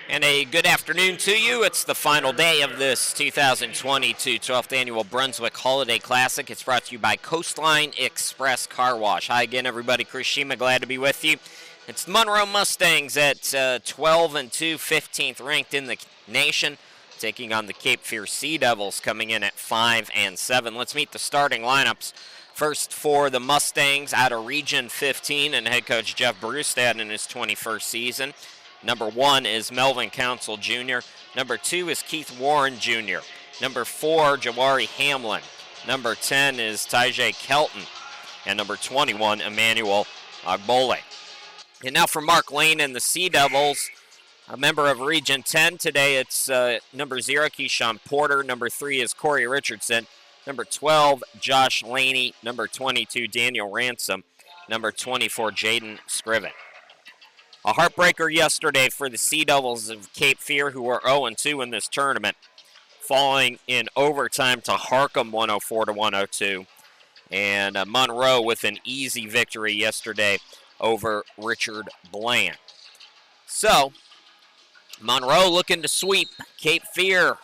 And a good afternoon to you. It's the final day of this 2022 12th Annual Brunswick Holiday Classic. It's brought to you by Coastline Express Car Wash. Hi again, everybody. Chris Shima, glad to be with you. It's the Monroe Mustangs at 12-2, 15th ranked in the nation, taking on the Cape Fear Sea Devils, coming in at 5-7. Let's meet the starting lineups. First for the Mustangs out of Region 15 and head coach Jeff Brustad in his 21st season. Number 1 is Melvin Council Jr. Number 2 is Keith Warren Jr. Number 4, Jawari Hamlin. Number 10 is Tajay Kelton. And number 21, Emmanuel Agbole. And now for Mark Lane and the Sea Devils, a member of Region 10. Today it's number 0, Keyshawn Porter. Number 3 is Corey Richardson. Number 12, Josh Laney. Number 22, Daniel Ransom. Number 24, Jaden Scriven. A heartbreaker yesterday for the Sea Devils of Cape Fear, who are 0-2 in this tournament, falling in overtime to Harcum 104-102. And Monroe with an easy victory yesterday over Richard Bland. So, Monroe looking to sweep Cape Fear.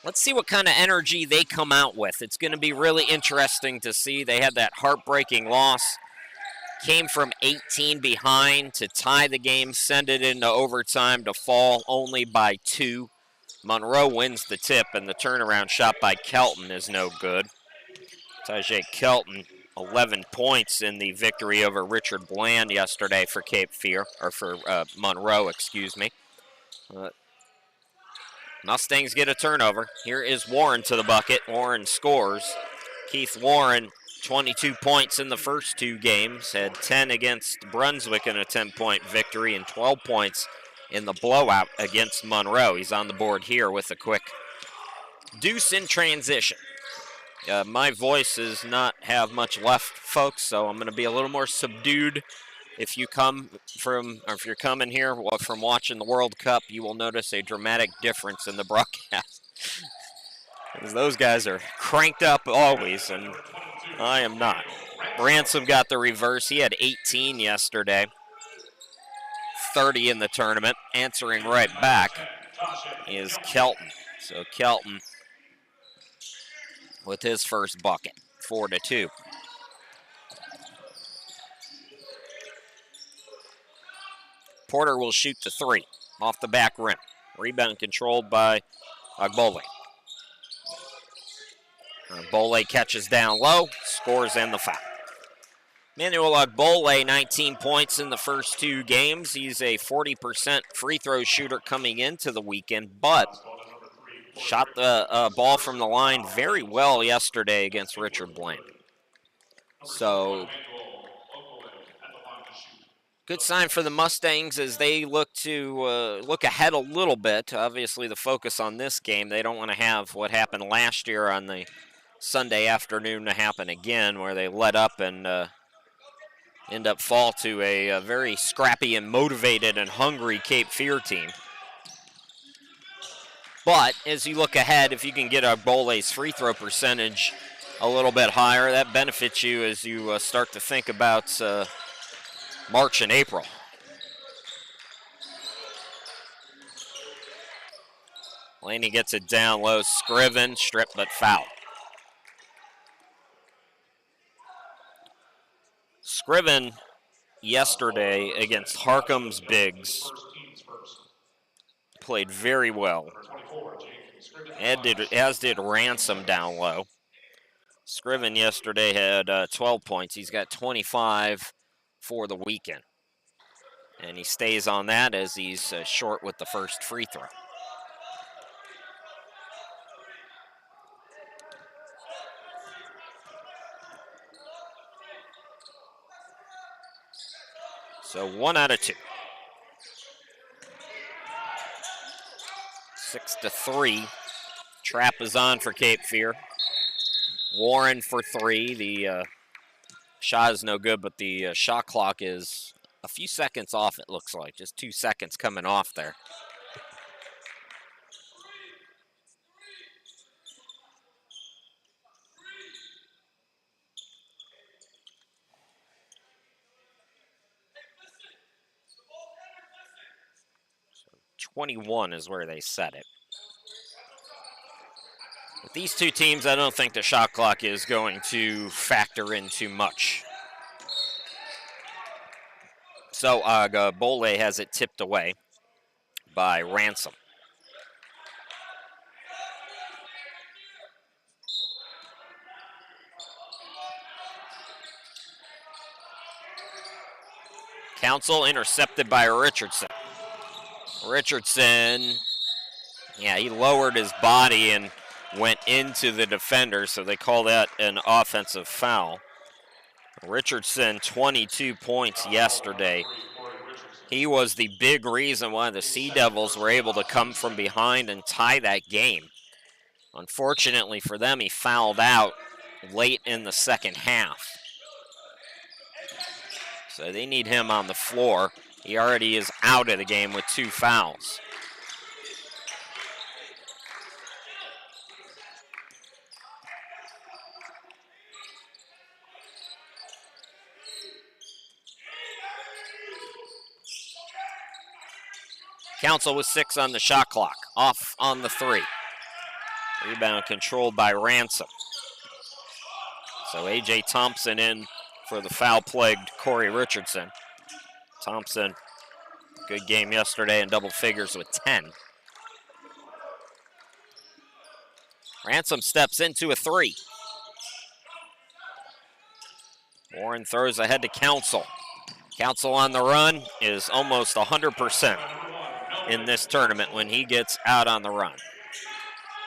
Let's see what kind of energy they come out with. It's going to be really interesting to see. They had that heartbreaking loss. Came from 18 behind to tie the game, send it into overtime to fall only by 2. Monroe wins the tip, and the turnaround shot by Kelton is no good. Tajay Kelton, 11 points in the victory over Richard Bland yesterday for Cape Fear, or for Monroe, excuse me. Mustangs get a turnover. Here is Warren to the bucket. Warren scores. Keith Warren, 22 points in the first 2 games, had 10 against Brunswick in a 10-point victory and 12 points in the blowout against Monroe. He's on the board here with a quick deuce in transition. My voice does not have much left, folks, so I'm going to be a little more subdued. If you come from, or if you're coming here from watching the World Cup, you will notice a dramatic difference in the broadcast. Because those guys are cranked up always, and I am not. Ransom got the reverse. He had 18 yesterday, 30 in the tournament. Answering right back is Kelton. So Kelton with his first bucket, 4-2. Porter will shoot the 3 off the back rim. Rebound controlled by Agbole. Agbole catches down low, scores and the foul. Manuel Agbole, 19 points in the first 2 games. He's a 40% free throw shooter coming into the weekend, but shot the ball from the line very well yesterday against Richard Bland. So, good sign for the Mustangs as they look to look ahead a little bit. Obviously, the focus on this game, they don't want to have what happened last year on the Sunday afternoon to happen again, where they let up and end up fall to a very scrappy and motivated and hungry Cape Fear team. But as you look ahead, if you can get Agbole's free throw percentage a little bit higher, that benefits you as you start to think about March and April. Laney gets it down low. Scriven, stripped but foul. Scriven yesterday against Harcum's Bigs played very well, as did Ransom down low. Scriven yesterday had 12 points. He's got 25 for the weekend. And he stays on that as he's short with the first free throw. So 1 out of 2. 6-3. Trap is on for Cape Fear. Warren for 3. The shot is no good, but the shot clock is a few seconds off, it looks like. Just 2 seconds coming off there. 21 is where they set it. With these two teams, I don't think the shot clock is going to factor in too much. So Bole has it tipped away by Ransom. Council intercepted by Richardson. Richardson, yeah, he lowered his body and went into the defender, so they call that an offensive foul. Richardson, 22 points yesterday. He was the big reason why the Sea Devils were able to come from behind and tie that game. Unfortunately for them, he fouled out late in the second half. So they need him on the floor. He already is out of the game with 2 fouls. Council with 6 on the shot clock. Off on the 3. Rebound controlled by Ransom. So A.J. Thompson in for the foul-plagued Corey Richardson. Thompson, good game yesterday in double figures with 10. Ransom steps into a 3. Warren throws ahead to Council. Council on the run is almost 100% in this tournament when he gets out on the run.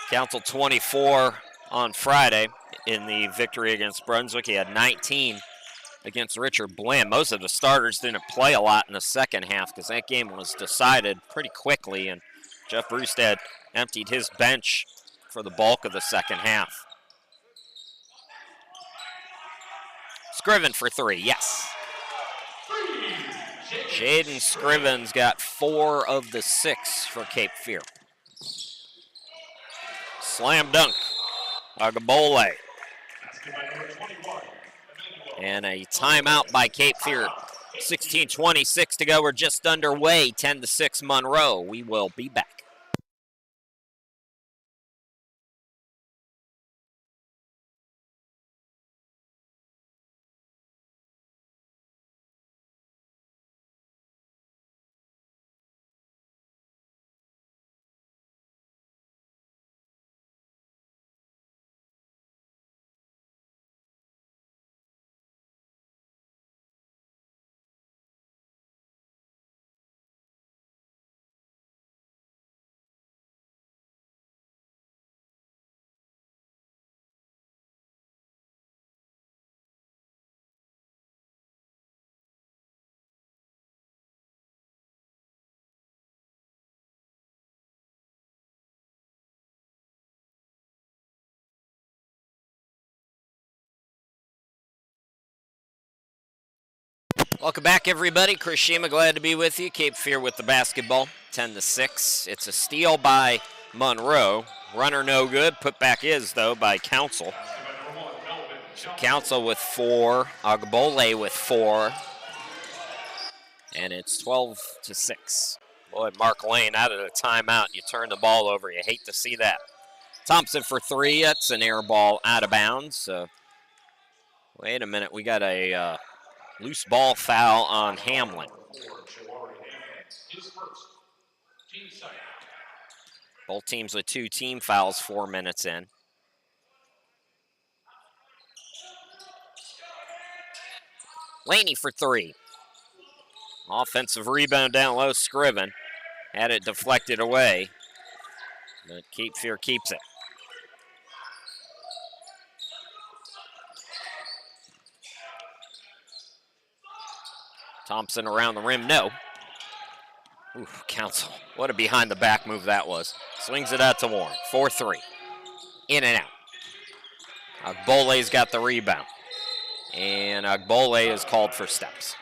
Council 24 on Friday in the victory against Brunswick. He had 19 against Richard Bland. Most of the starters didn't play a lot in the second half because that game was decided pretty quickly, and Jeff Brewstead emptied his bench for the bulk of the second half. Scriven for 3, yes. Jaden Scriven's got 4 of the 6 for Cape Fear. Slam dunk, Agabole. And a timeout by Cape Fear. 16:26 to go, we're just underway, 10-6 Monroe. We will be back. Welcome back, everybody. Chris Shima, glad to be with you. Cape Fear with the basketball, 10-6. It's a steal by Monroe. Runner no good. Putback is, though, by Council. So Council with 4. Agbole with 4. And it's 12-6. Boy, Mark Lane out of the timeout. You turn the ball over. You hate to see that. Thompson for 3. That's an air ball out of bounds. Wait a minute. We got a loose ball foul on Hamlin. Both teams with 2 team fouls, 4 minutes in. Laney for 3. Offensive rebound down low, Scriven. Had it deflected away, but Cape Fear keeps it. Thompson around the rim, no. Ooh, Council. What a behind the back move that was. Swings it out to Warren, 4-3. In and out. Agbole's got the rebound. And Agbole is called for steps.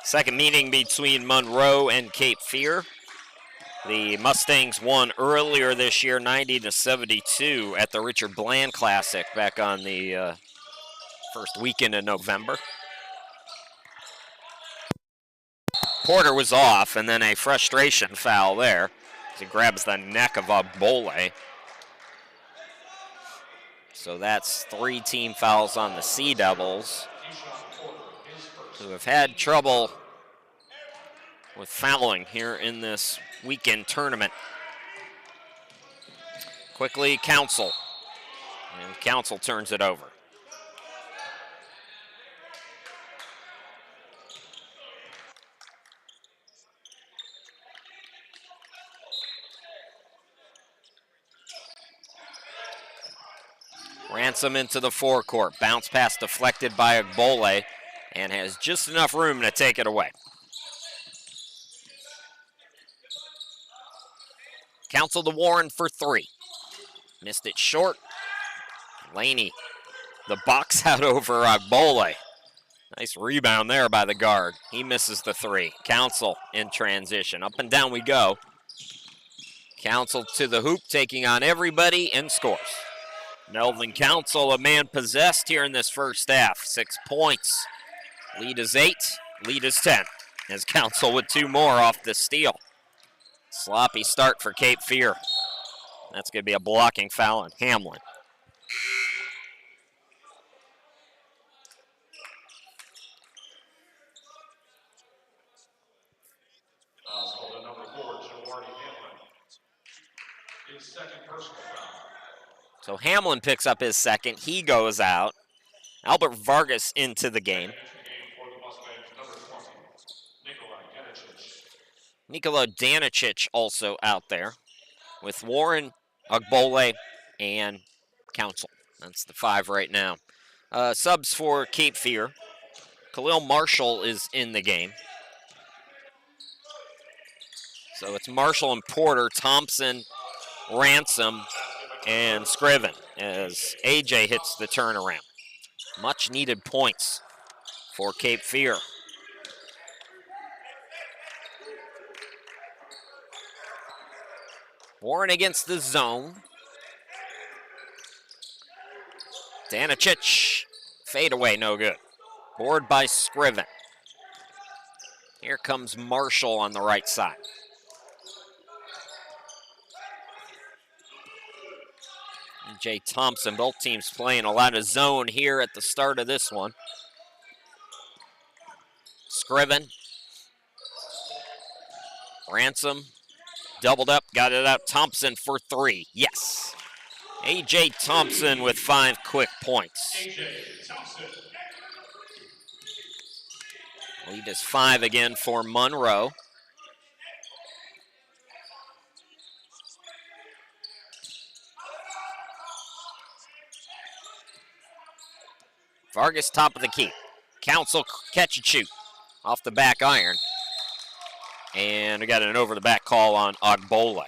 Second meeting between Monroe and Cape Fear. The Mustangs won earlier this year, 90-72, at the Richard Bland Classic back on the first weekend in November. Porter was off, and then a frustration foul there as he grabs the neck of Ogbole. So that's 3 team fouls on the Sea Devils, who have had trouble with fouling here in this weekend tournament. Quickly, Council, and Council turns it over. Ransom into the forecourt. Bounce pass deflected by Ogbole and has just enough room to take it away. Council to Warren for 3. Missed it short. Laney, the box out over Ogbole. Nice rebound there by the guard. He misses the 3. Council in transition. Up and down we go. Council to the hoop, taking on everybody, and scores. Melvin Council, a man possessed here in this first half. 6 points. Lead is 8, lead is 10. As Council with 2 more off the steal. Sloppy start for Cape Fear. That's going to be a blocking foul on Hamlin. So Hamlin picks up his second. He goes out. Albert Vargas into the game. Nikola Danicic also out there with Warren, Ogbole, and Council. That's the 5 right now. Subs for Cape Fear. Khalil Marshall is in the game. So it's Marshall and Porter, Thompson, Ransom, and Scriven as AJ hits the turnaround. Much needed points for Cape Fear. Warren against the zone. Danicic, fade away, no good. Board by Scriven. Here comes Marshall on the right side. EJ Thompson, both teams playing a lot of zone here at the start of this one. Scriven. Ransom, doubled up, got it out. Thompson for 3, yes. AJ Thompson with 5 quick points. Lead is 5 again for Monroe. Vargas top of the key. Council catch and shoot off the back iron. And we got an over the back call on Ogbole.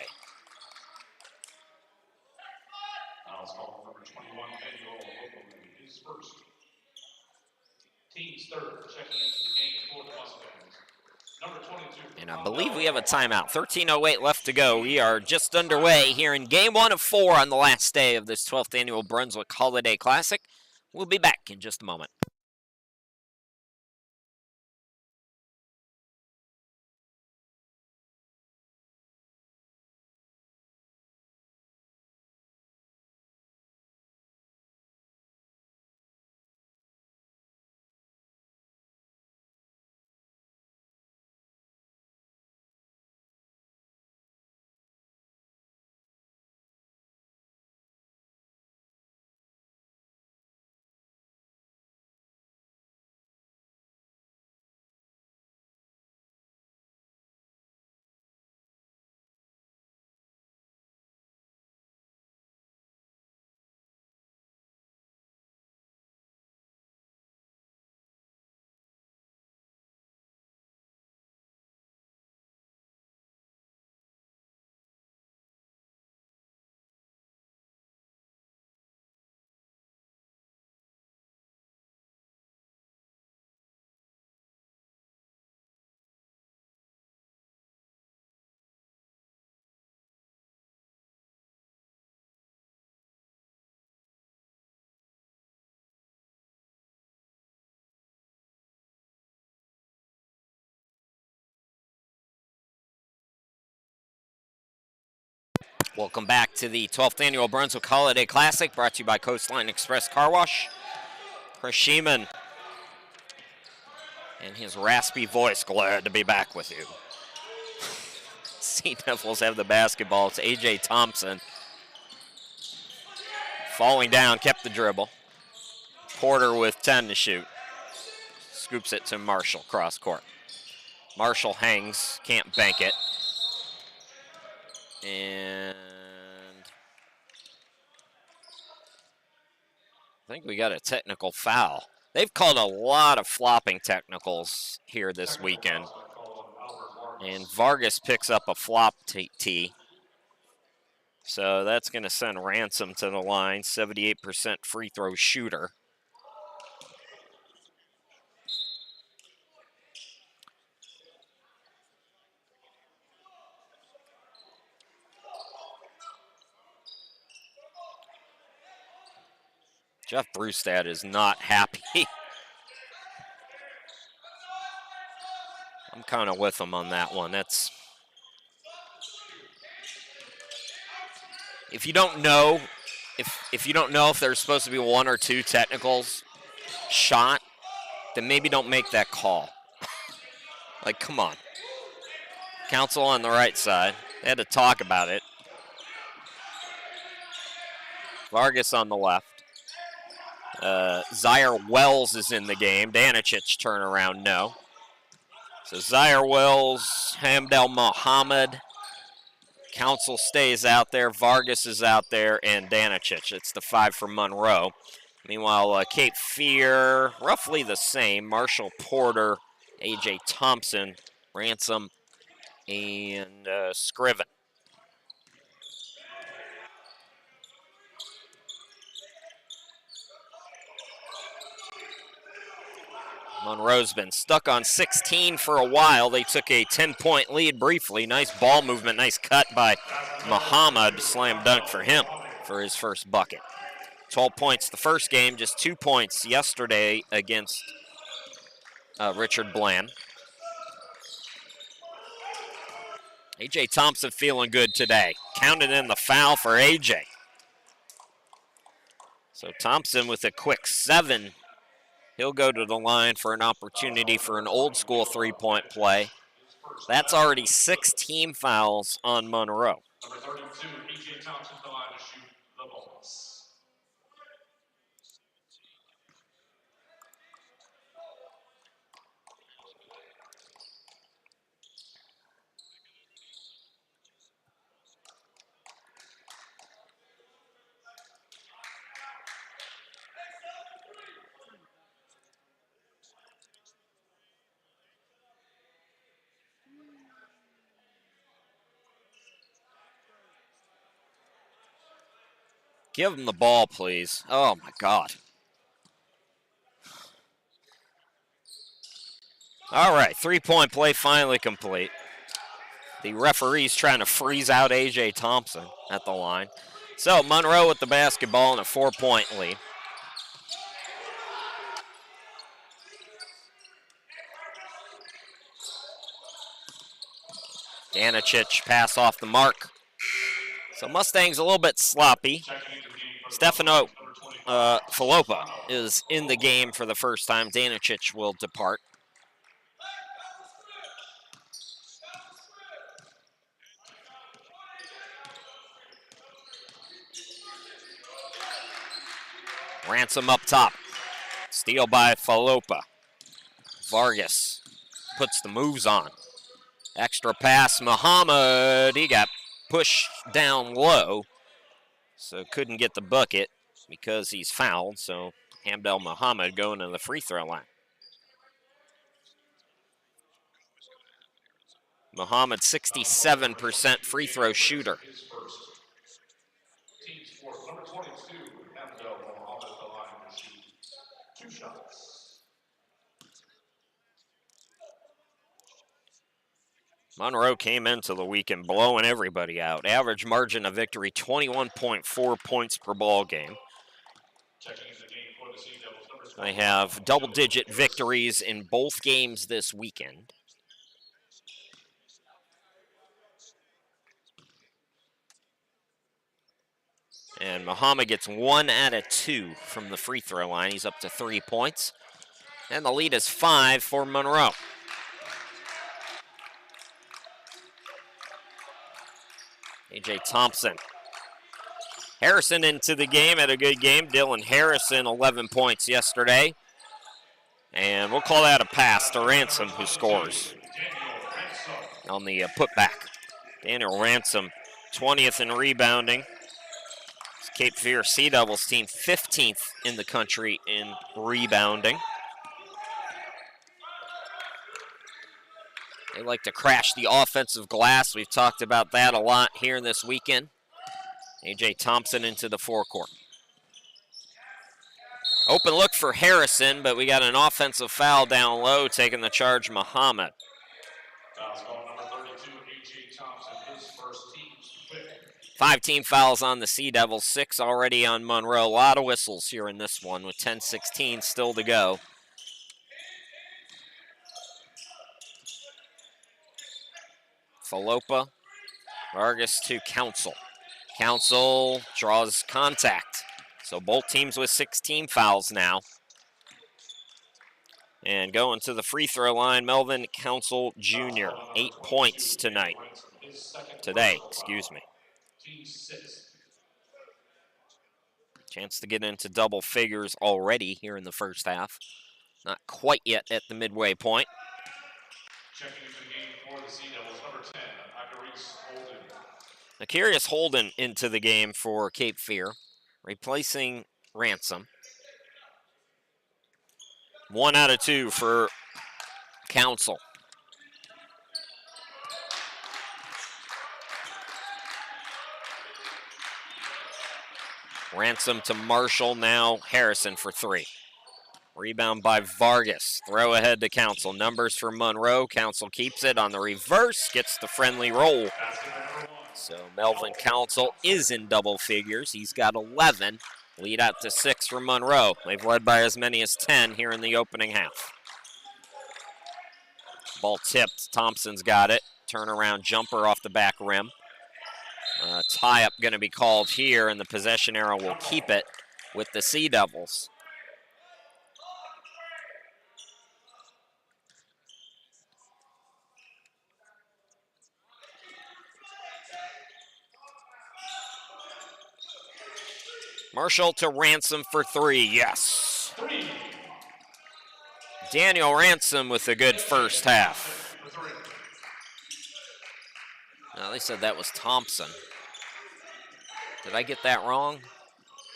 And I believe we have a timeout. 13:08 left to go. We are just underway here in game 1 of 4 on the last day of this 12th annual Brunswick Holiday Classic. We'll be back in just a moment. Welcome back to the 12th Annual Brunswick Holiday Classic, brought to you by Coastline Express Car Wash. Chris Sheeman and his raspy voice, glad to be back with you. Sea Devils have the basketball. It's A.J. Thompson. Falling down, kept the dribble. Porter with 10 to shoot. Scoops it to Marshall, cross court. Marshall hangs, can't bank it. And I think we got a technical foul. They've called a lot of flopping technicals here this weekend. And Vargas picks up a flop tee. So that's going to send Ransom to the line, 78% free throw shooter. Jeff Brustad is not happy. I'm kind of with him on that one. That's, if you don't know, if you don't know if there's supposed to be one or two technicals shot, then maybe don't make that call. Like, come on. Council on the right side. They had to talk about it. Vargas on the left. Zaire Wells is in the game. Danicic turnaround, no. So Zaire Wells, Hamdel Mohammed. Council stays out there. Vargas is out there, and Danicic. It's the 5 from Monroe. Meanwhile, Cape Fear, roughly the same. Marshall Porter, A.J. Thompson, Ransom, and Scriven. Monroe's been stuck on 16 for a while. They took a 10-point lead briefly. Nice ball movement, nice cut by Muhammad. Slam dunk for him for his first bucket. 12 points the first game, just 2 points yesterday against Richard Bland. A.J. Thompson feeling good today. Counted in the foul for A.J. So Thompson with a quick 7. He'll go to the line for an opportunity for an old school three-point play. That's already 6 team fouls on Monroe. Number 32, A.J. Thompson to the line to shoot the bonus. Give him the ball, please. Oh, my God. All right, three-point play finally complete. The referee's trying to freeze out A.J. Thompson at the line. So Monroe with the basketball and a 4-point lead. Danicic pass off the mark. So Mustangs a little bit sloppy. Stefano Falopa is in the game for the first time. Danicic will depart. Ransom up top. Steal by Falopa. Vargas puts the moves on. Extra pass, Muhammad. He got pushed down low, so couldn't get the bucket because he's fouled. So Hamdel Muhammad going to the free throw line. Muhammad, 67% free throw shooter. Team sport number 22, Hamdel Mohammed to the line to shoot 2 shots. Monroe came into the weekend blowing everybody out. Average margin of victory, 21.4 points per ball game. They have double-digit victories in both games this weekend. And Muhammad gets 1 out of 2 from the free throw line. He's up to 3 points. And the lead is 5 for Monroe. A.J. Thompson. Harrison into the game, had a good game. Dylan Harrison, 11 points yesterday. And we'll call that a pass to Ransom, who scores on the putback. Daniel Ransom, 20th in rebounding. Cape Fear Sea Devils team 15th in the country in rebounding. They like to crash the offensive glass. We've talked about that a lot here this weekend. A.J. Thompson into the forecourt. Open look for Harrison, but we got an offensive foul down low, taking the charge, Muhammad. Foul's called number 32, A.J. Thompson, his first team's 5th. 5 team fouls on the Sea Devils, 6 already on Monroe. A lot of whistles here in this one with 10:16 still to go. Falopa, Vargas to Council. Council draws contact. So both teams with 16 fouls now. And going to the free throw line, Melvin Council Jr., 8 points tonight. Today, excuse me. Chance to get into double figures already here in the first half. Not quite yet at the midway point. Checking into the game for the Sea Devils, number 10, Akarice Holden. Akarice Holden into the game for Cape Fear, replacing Ransom. 1 out of 2 for Council. Ransom to Marshall, now Harrison for 3. Rebound by Vargas. Throw ahead to Council. Numbers for Monroe. Council keeps it on the reverse. Gets the friendly roll. So Melvin Council is in double figures. He's got 11. Lead out to 6 for Monroe. They've led by as many as 10 here in the opening half. Ball tipped. Thompson's got it. Turnaround jumper off the back rim. Tie-up going to be called here, and the possession arrow will keep it with the Sea Devils. Marshall to Ransom for 3, yes. Daniel Ransom with a good first half. Now, they said that was Thompson. Did I get that wrong?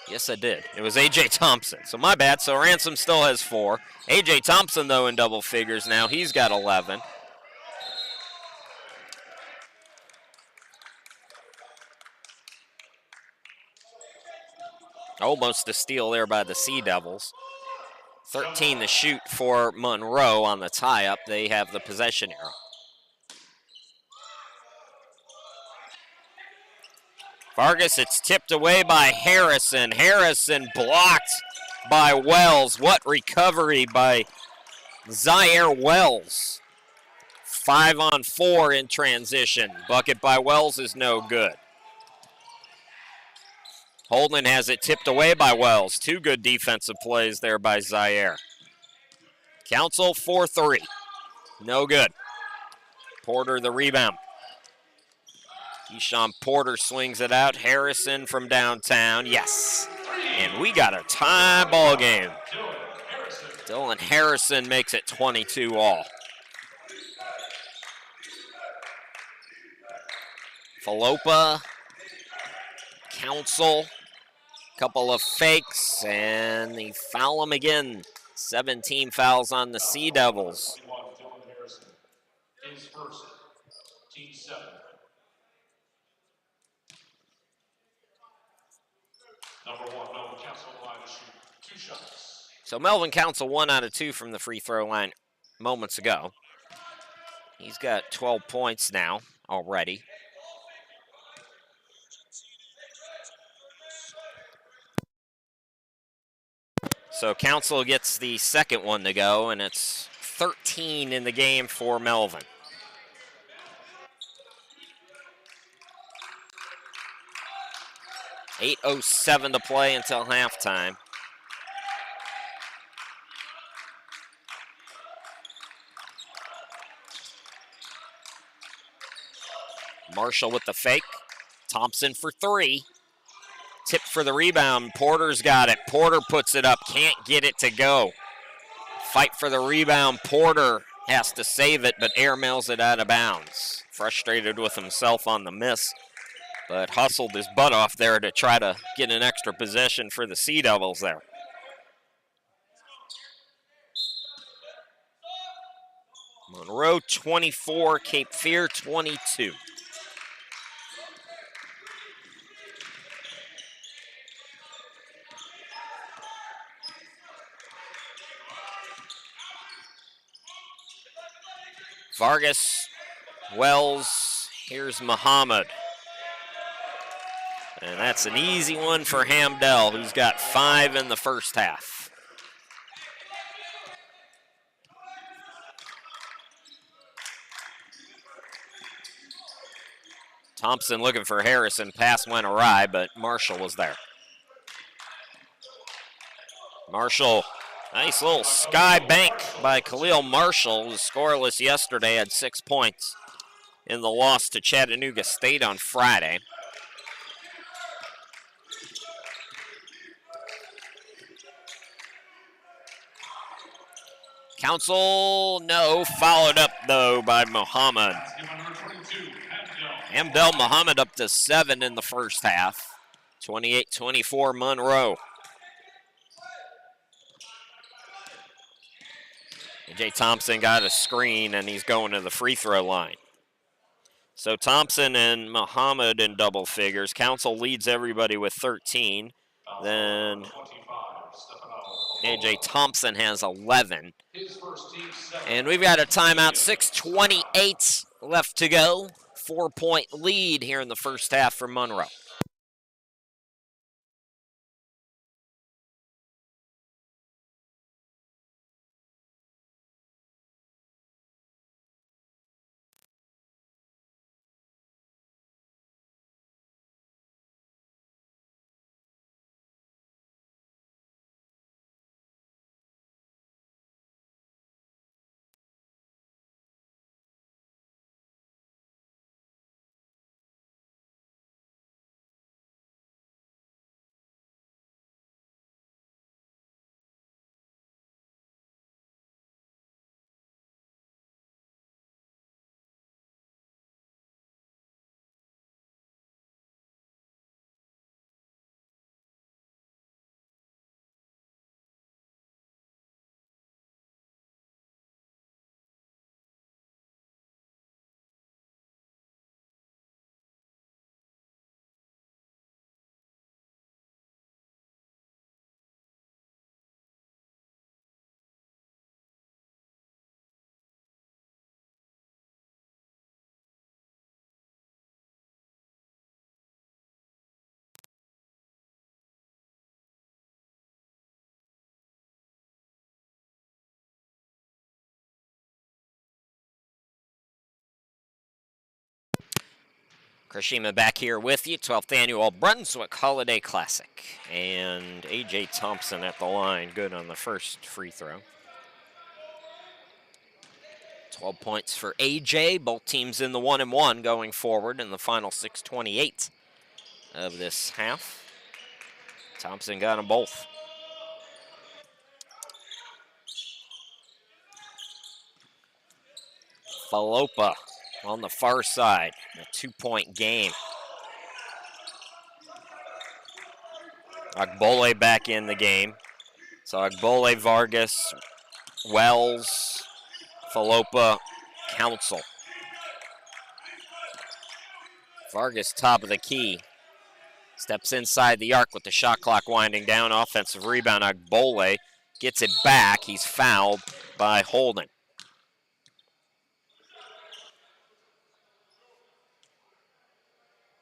Yes, I did. It was A.J. Thompson, so my bad. So Ransom still has 4. A.J. Thompson, though, in double figures now. He's got 11. Almost a steal there by the Sea Devils. 13 to shoot for Monroe on the tie-up. They have the possession arrow. Vargas, it's tipped away by Harrison. Harrison blocked by Wells. What recovery by Zaire Wells. 5-on-4 in transition. Bucket by Wells is no good. Holden has it tipped away by Wells. 2 good defensive plays there by Zaire. Council 4-3. No good. Porter the rebound. Keyshawn Porter swings it out. Harrison from downtown. Yes. And we got a tie ball game. Dylan Harrison makes it 22 all. Falopa. Council. Couple of fakes, and they foul him again. 17 fouls on the Sea Devils. His first, team 7. Number 1, Melvin Council line to shoot 2 shots. So Melvin Council 1 out of 2 from the free throw line moments ago. He's got 12 points now already. So Council gets the second one to go, and it's 13 in the game for Melvin. 8:07 to play until halftime. Marshall with the fake. Thompson for three. Tip for the rebound. Porter's got it. Porter puts it up. Can't get it to go. Fight for the rebound. Porter has to save it, but airmails it out of bounds. Frustrated with himself on the miss, but hustled his butt off there to try to get an extra possession for the Sea Devils there. Monroe 24, Cape Fear 22. Vargas, Wells, here's Muhammad. And that's an easy one for Hamdell, who's got 5 in the first half. Thompson looking for Harrison. Pass went awry, but Marshall was there. Marshall, nice little sky bank by Khalil Marshall, who was scoreless yesterday, had 6 points in the loss to Chattanooga State on Friday. Council, no, followed up though by Muhammad. Hamdell Muhammad up to 7 in the first half. 28-24 Monroe. AJ Thompson got a screen and he's going to the free throw line. So Thompson and Muhammad in double figures. Council leads everybody with 13. Then AJ Thompson has 11. And we've got a timeout, 6:28 left to go. 4-point lead here in the first half for Monroe. Krishima back here with you, 12th annual Brunswick Holiday Classic. And AJ Thompson at the line, good on the first free throw. 12 points for AJ, both teams in the 1-1 going forward in the final 6:28 of this half. Thompson got them both. Falopa on the far side, a 2-point game. Agbole back in the game. So Agbole, Vargas, Wells, Falopa, Council. Vargas top of the key. Steps inside the arc with the shot clock winding down. Offensive rebound. Agbole gets it back. He's fouled by Holden.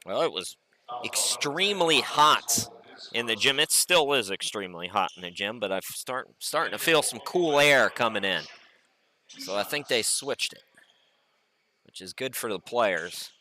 Well, it was extremely hot in the gym. It still is extremely hot in the gym, but I'm starting to feel some cool air coming in. So I think they switched it, which is good for the players.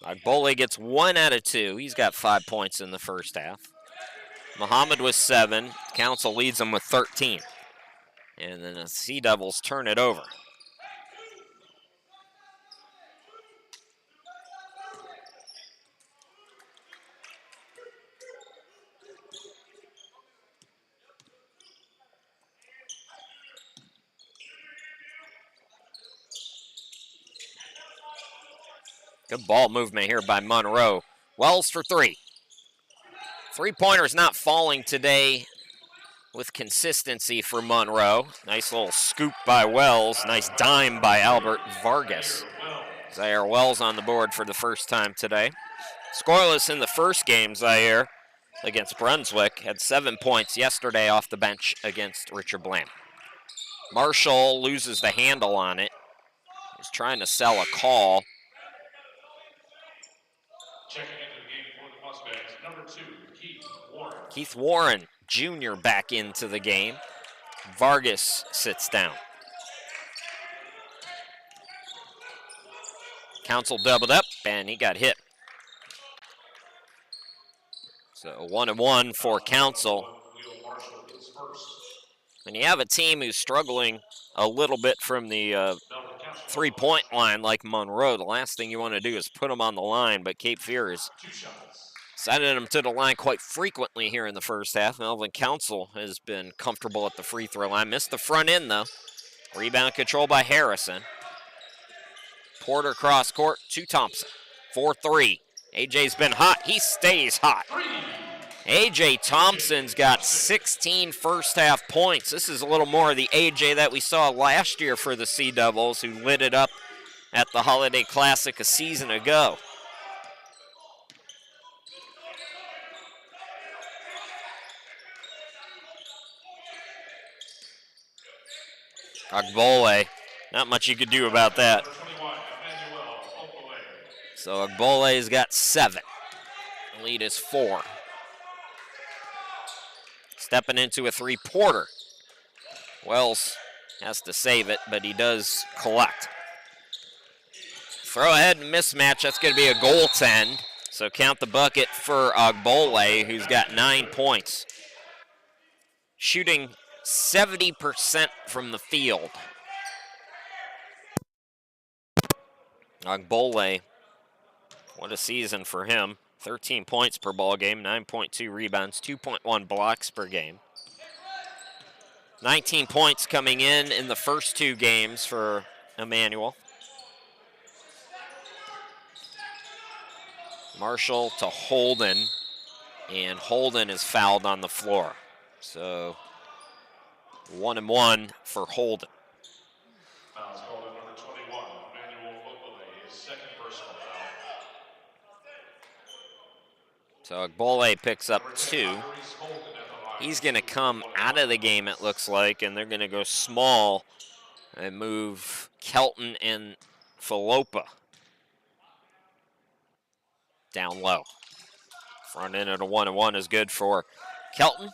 Agbole gets 1 out of 2. He's got 5 points in the first half. Muhammad with 7. Council leads them with 13. And then the Sea Devils turn it over. Good ball movement here by Monroe. Wells for 3. Three-pointer's not falling today with consistency for Monroe. Nice little scoop by Wells. Nice dime by Albert Vargas. Zaire Wells on the board for the first time today. Scoreless in the first game, Zaire against Brunswick. Had 7 points yesterday off the bench against Richard Bland. Marshall loses the handle on it. He's trying to sell a call. Checking into the game for the Mustangs, number 2, Keith Warren. Keith Warren, Jr., back into the game. Vargas sits down. Council doubled up, and he got hit. So 1-1 for Council. When you have a team who's struggling a little bit from the three-point line like Monroe, the last thing you want to do is put them on the line, but Cape Fear is sending them to the line quite frequently here in the first half. Melvin Council has been comfortable at the free throw line. Missed the front end, though. Rebound control by Harrison. Porter cross court to Thompson. 4-3. AJ's been hot. He stays hot. AJ Thompson's got 16 first half points. This is a little more of the AJ that we saw last year for the Sea Devils, who lit it up at the Holiday Classic a season ago. Agbole, not much you could do about that. So Agbole's got 7. The lead is 4. Stepping into a 3, Porter. Wells has to save it, but he does collect. Throw ahead and mismatch. That's going to be a goaltend. So count the bucket for Agbole, who's got 9 points. Shooting 70% from the field. Agbole, what a season for him. 13 points per ball game, 9.2 rebounds, 2.1 blocks per game. 19 points coming in the first 2 games for Emmanuel. Marshall to Holden, and Holden is fouled on the floor. So 1-1 for Holden. Fouls called on number 21, Emmanuel Agbole, his second personal foul. So Agbole picks up 2. He's going to come out of the game, it looks like, and they're going to go small and move Kelton and Falopa down low. Front end at a 1-1 is good for Kelton.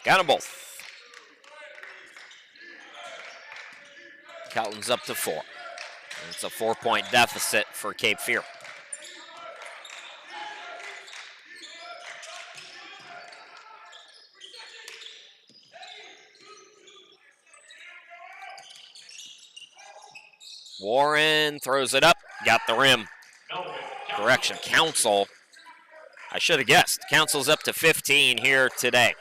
Got them both. Kelton's up to 4. It's a 4-point deficit for Cape Fear. Warren throws it up, got the rim. Correction, Council. I should have guessed. Council's up to 15 here today.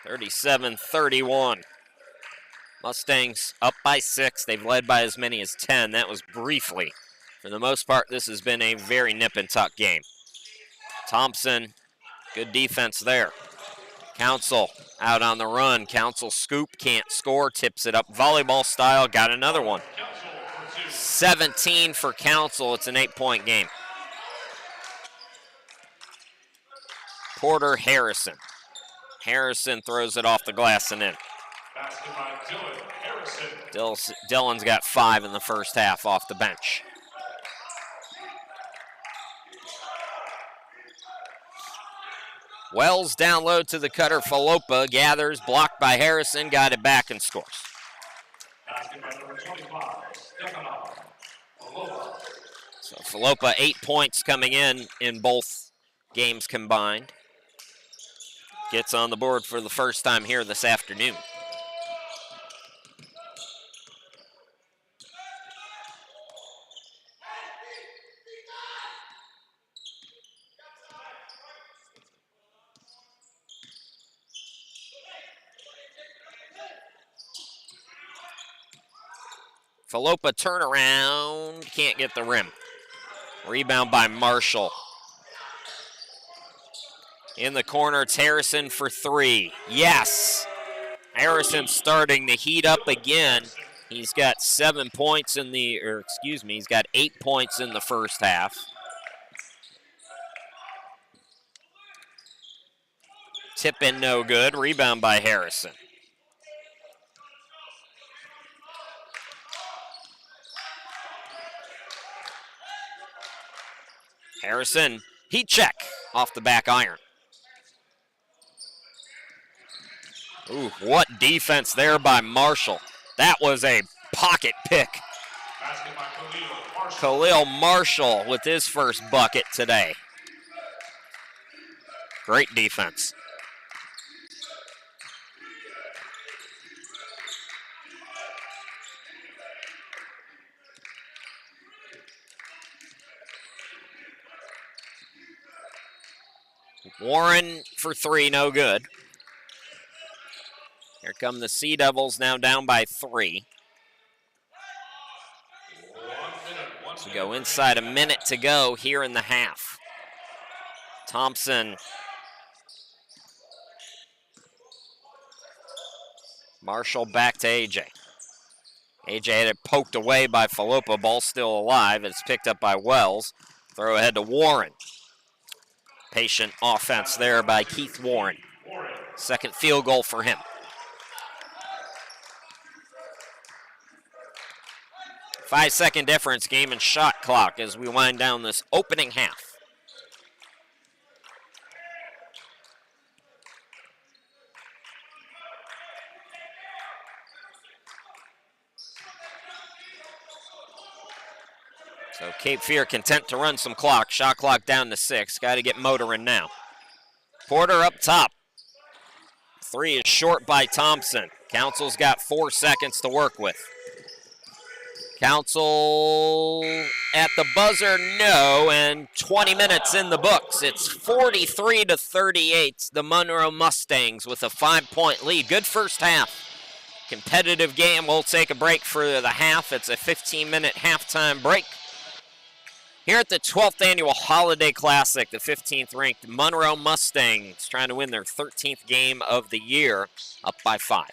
37-31. Mustangs up by 6. They've led by as many as 10. That was briefly. For the most part, this has been a very nip-and-tuck game. Thompson, good defense there. Council out on the run. Council scoop, can't score, tips it up volleyball style, got another one. 17 for Council. It's an 8-point game. Porter Harrison. Harrison throws it off the glass and in. Dylan's got 5 in the first half off the bench. Wells down low to the cutter. Falopa gathers, blocked by Harrison, got it back and scores. Basket by number 25, Stefano. So Falopa 8 points coming in both games combined. Gets on the board for the first time here this afternoon. Falopa turnaround, can't get the rim. Rebound by Marshall. In the corner, it's Harrison for three. Yes! Harrison starting to heat up again. He's got 7 points he's got 8 points in the first half. Tip in no good, rebound by Harrison. Harrison, heat check off the back iron. Ooh, what defense there by Marshall. That was a pocket pick. Basket by Khalil Marshall. Khalil Marshall with his first bucket today. Great defense. Warren for three, no good. Here come the Sea Devils, now down by 3. So go inside a minute to go here in the half. Thompson. Marshall back to AJ. AJ had it poked away by Falopa, ball still alive. It's picked up by Wells. Throw ahead to Warren. Patient offense there by Keith Warren. Second field goal for him. 5-second difference, game and shot clock as we wind down this opening half. So Cape Fear content to run some clock. Shot clock down to 6. Got to get motoring now. Porter up top. 3 is short by Thompson. Council's got 4 seconds to work with. Council at the buzzer, no, and 20 minutes in the books. It's 43-38. The Monroe Mustangs with a 5-point lead. Good first half. Competitive game. We'll take a break for the half. It's a 15-minute halftime break. Here at the 12th Annual Holiday Classic, the 15th ranked Monroe Mustangs trying to win their 13th game of the year, up by 5.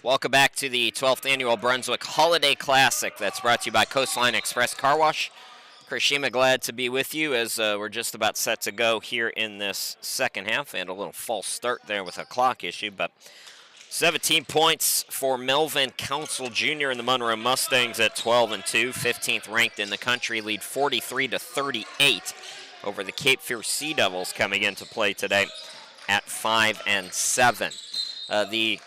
Welcome back to the 12th Annual Brunswick Holiday Classic that's brought to you by Coastline Express Car Wash. Chris Shima, glad to be with you as we're just about set to go here in this second half. And a little false start there with a clock issue, but 17 points for Melvin Council Jr. and the Monroe Mustangs at 12-2, 15th ranked in the country, lead 43-38 over the Cape Fear Sea Devils coming into play today at 5-7. The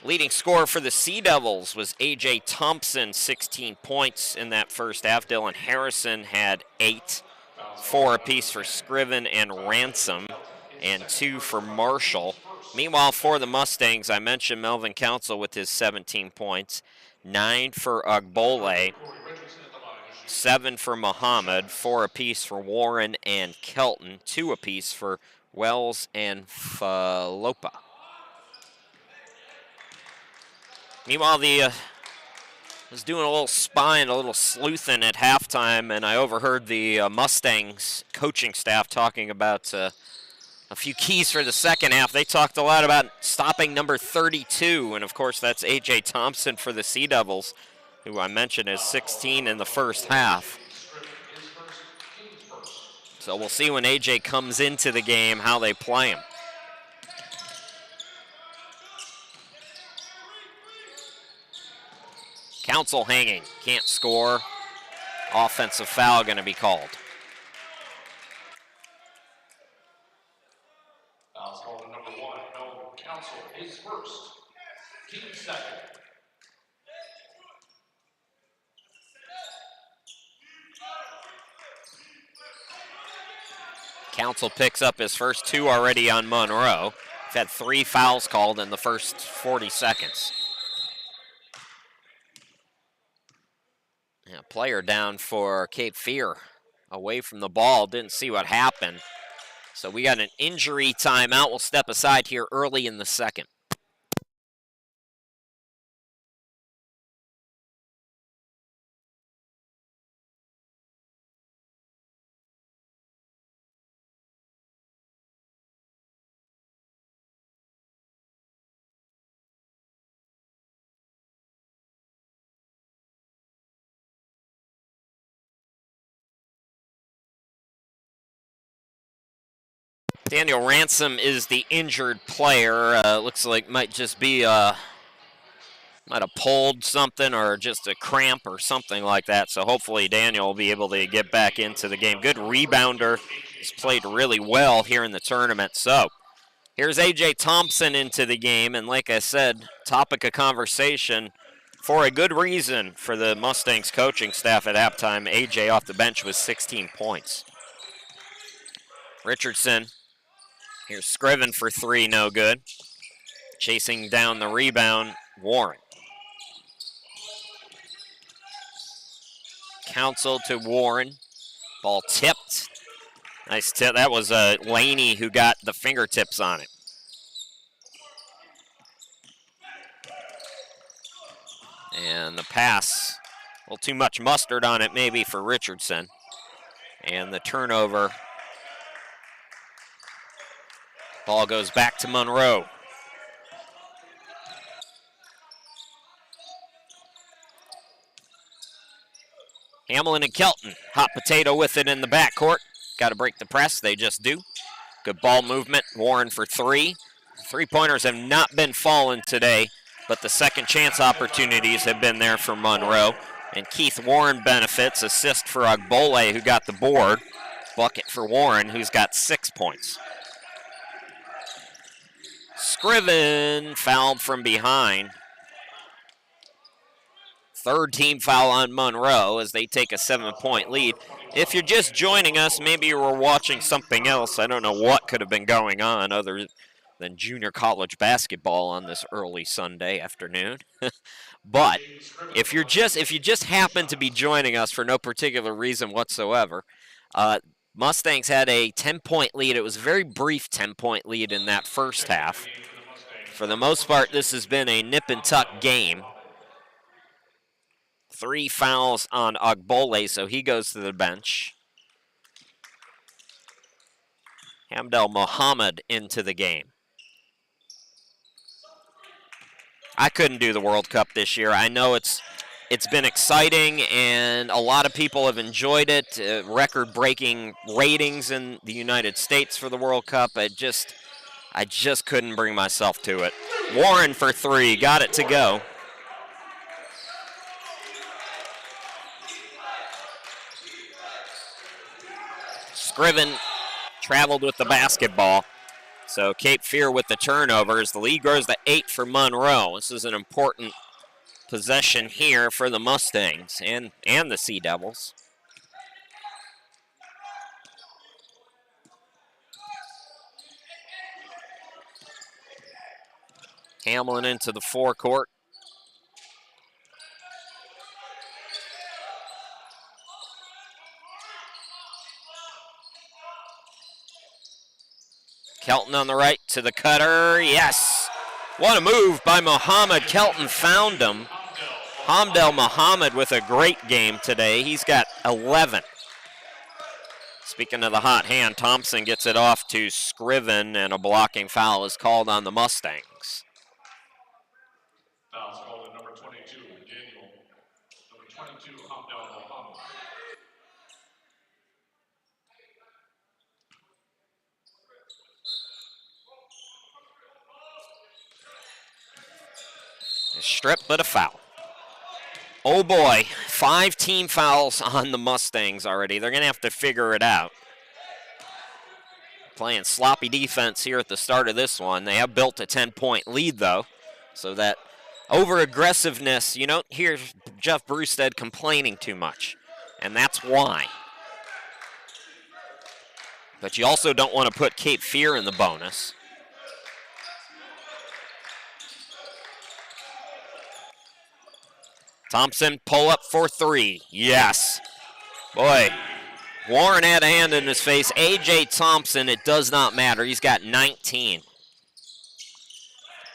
leading scorer for the Sea Devils was A.J. Thompson, 16 points in that first half. Dylan Harrison had 8, 4 apiece for Scriven and Ransom, and 2 for Marshall. Meanwhile, for the Mustangs, I mentioned Melvin Council with his 17 points, 9 for Ogbole, 7 for Muhammad, 4 apiece for Warren and Kelton, 2 apiece for Wells and Falopa. Meanwhile, I was doing a little spying, a little sleuthing at halftime, and I overheard the Mustangs coaching staff talking about a few keys for the second half. They talked a lot about stopping number 32, and of course that's A.J. Thompson for the Sea Devils, who I mentioned is 16 in the first half. So we'll see when A.J. comes into the game how they play him. Council hanging, can't score. Offensive foul going to be called. Foul's called on number 1, Melvin Council, his first, team second. Council picks up his first 2 already on Monroe. He's had 3 fouls called in the first 40 seconds. Yeah, player down for Cape Fear, away from the ball, didn't see what happened. So we got an injury timeout. We'll step aside here early in the second. Daniel Ransom is the injured player. Looks like might just be might have pulled something or just a cramp or something like that. So hopefully Daniel will be able to get back into the game. Good rebounder. He's played really well here in the tournament. So here's A.J. Thompson into the game. And like I said, topic of conversation for a good reason for the Mustangs coaching staff at halftime. A.J. off the bench with 16 points. Richardson. Here's Scriven for 3, no good. Chasing down the rebound, Warren. Council to Warren. Ball tipped. Nice tip. That was Laney who got the fingertips on it. And the pass, a little too much mustard on it maybe for Richardson. And the turnover. Ball goes back to Monroe. Hamlin and Kelton, hot potato with it in the backcourt. Got to break the press, they just do. Good ball movement, Warren for 3. Three-pointers have not been falling today, but the second chance opportunities have been there for Monroe. And Keith Warren benefits, assist for Ogbole, who got the board. Bucket for Warren, who's got 6 points. Scriven fouled from behind. Third team foul on Monroe as they take a 7-point lead. If you're just joining us, maybe you were watching something else. I don't know what could have been going on other than junior college basketball on this early Sunday afternoon. But if you just happen to be joining us for no particular reason whatsoever, Mustangs had a 10-point lead. It was a very brief 10-point lead in that first half. For the most part, this has been a nip-and-tuck game. 3 fouls on Ogbole, so he goes to the bench. Hamdel Mohammed into the game. I couldn't do the World Cup this year. I know it's been exciting, and a lot of people have enjoyed it. Record-breaking ratings in the United States for the World Cup. I just couldn't bring myself to it. Warren for 3, got it to go. Scriven traveled with the basketball. So Cape Fear with the turnovers. The lead grows to 8 for Monroe. This is an important possession here for the Mustangs and the Sea Devils. Hamlin into the forecourt. Kelton on the right to the cutter. Yes. What a move by Muhammad. Kelton found him. Hamdel Muhammad with a great game today. He's got 11. Speaking of the hot hand, Thompson gets it off to Scriven, and a blocking foul is called on the Mustangs. Foul's called on number 22, Daniel. Number 22, Hamdel Mohammed. A strip, but a foul. Oh boy, 5 team fouls on the Mustangs already. They're going to have to figure it out. Playing sloppy defense here at the start of this one. They have built a 10-point lead, though, so that over-aggressiveness, you don't hear Jeff Brewstead complaining too much, and that's why. But you also don't want to put Cape Fear in the bonus. Thompson, pull up for 3. Yes. Boy, Warren had a hand in his face. A.J. Thompson, it does not matter. He's got 19.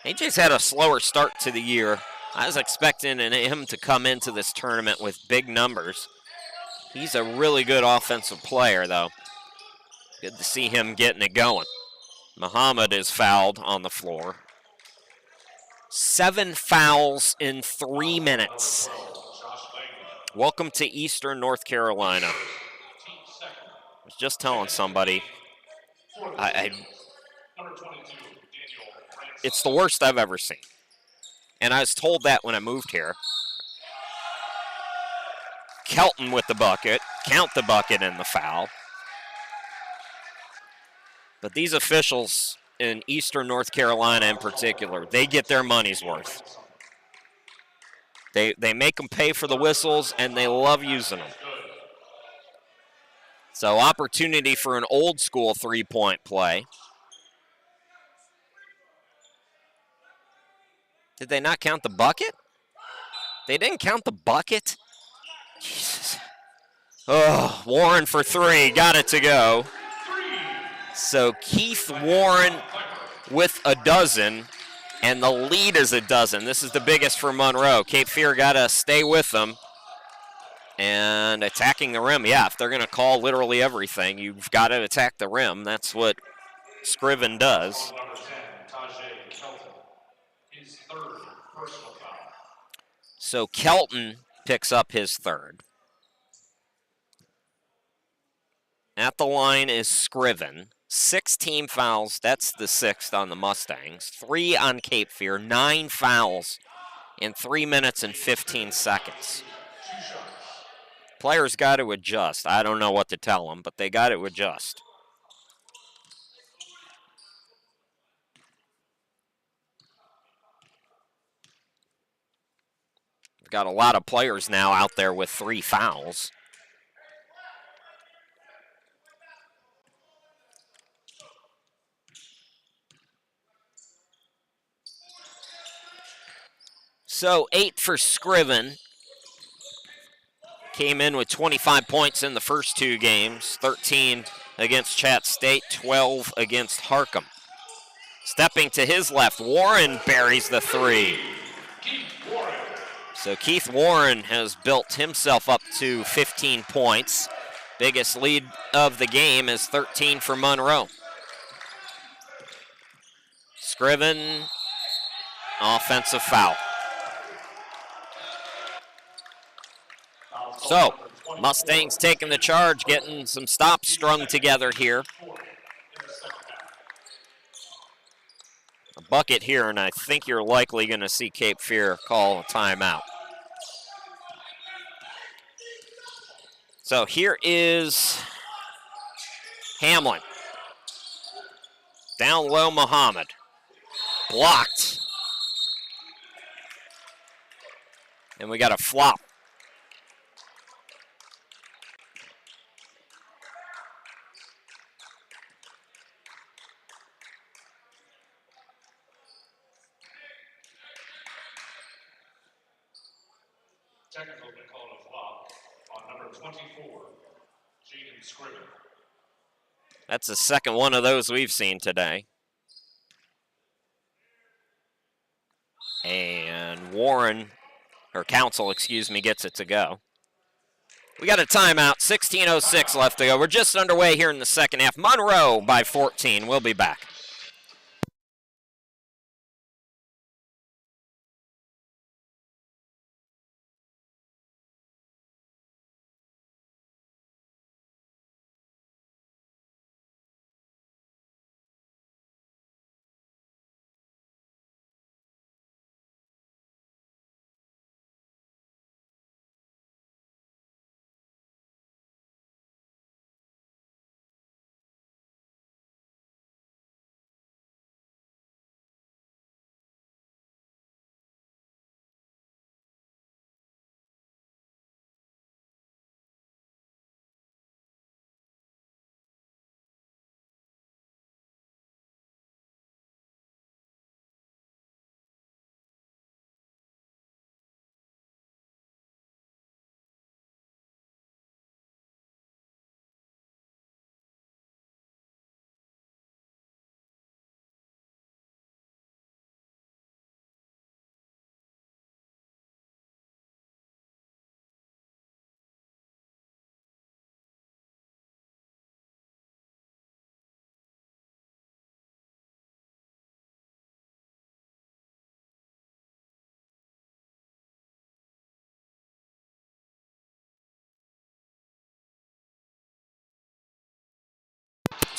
A.J.'s had a slower start to the year. I was expecting him to come into this tournament with big numbers. He's a really good offensive player, though. Good to see him getting it going. Muhammad is fouled on the floor. 7 fouls in 3 minutes. Welcome to Eastern North Carolina. I was just telling somebody, it's the worst I've ever seen. And I was told that when I moved here. Kelton with the bucket, count the bucket and the foul. But these officials in Eastern North Carolina in particular, they get their money's worth. They make them pay for the whistles, and they love using them. So opportunity for an old school three-point play. Did they not count the bucket? They didn't count the bucket? Jesus. Oh, Warren for 3, got it to go. So Keith Warren with a dozen, and the lead is a dozen. This is the biggest for Monroe. Cape Fear got to stay with them. And attacking the rim, yeah, if they're going to call literally everything, you've got to attack the rim. That's what Scriven does. So Kelton picks up his 3rd. At the line is Scriven. 6 team fouls, that's the 6th on the Mustangs. 3 on Cape Fear, 9 fouls in 3 minutes and 15 seconds. Players got to adjust. I don't know what to tell them, but they got to adjust. We've got a lot of players now out there with 3 fouls. So 8 for Scriven. Came in with 25 points in the first 2 games, 13 against Chat State, 12 against Harcum. Stepping to his left, Warren buries the 3. So Keith Warren has built himself up to 15 points. Biggest lead of the game is 13 for Monroe. Scriven offensive foul. So, Mustangs taking the charge, getting some stops strung together here. A bucket here, and I think you're likely going to see Cape Fear call a timeout. So here is Hamlin. Down low, Muhammad. Blocked. And we got a flop. Technical been called a flop on number 24, Jaden Scriven. That's the second one of those we've seen today. And Warren, or Council, excuse me, gets it to go. We got a timeout, 16:06 left to go. We're just underway here in the second half. Monroe by 14. We'll be back.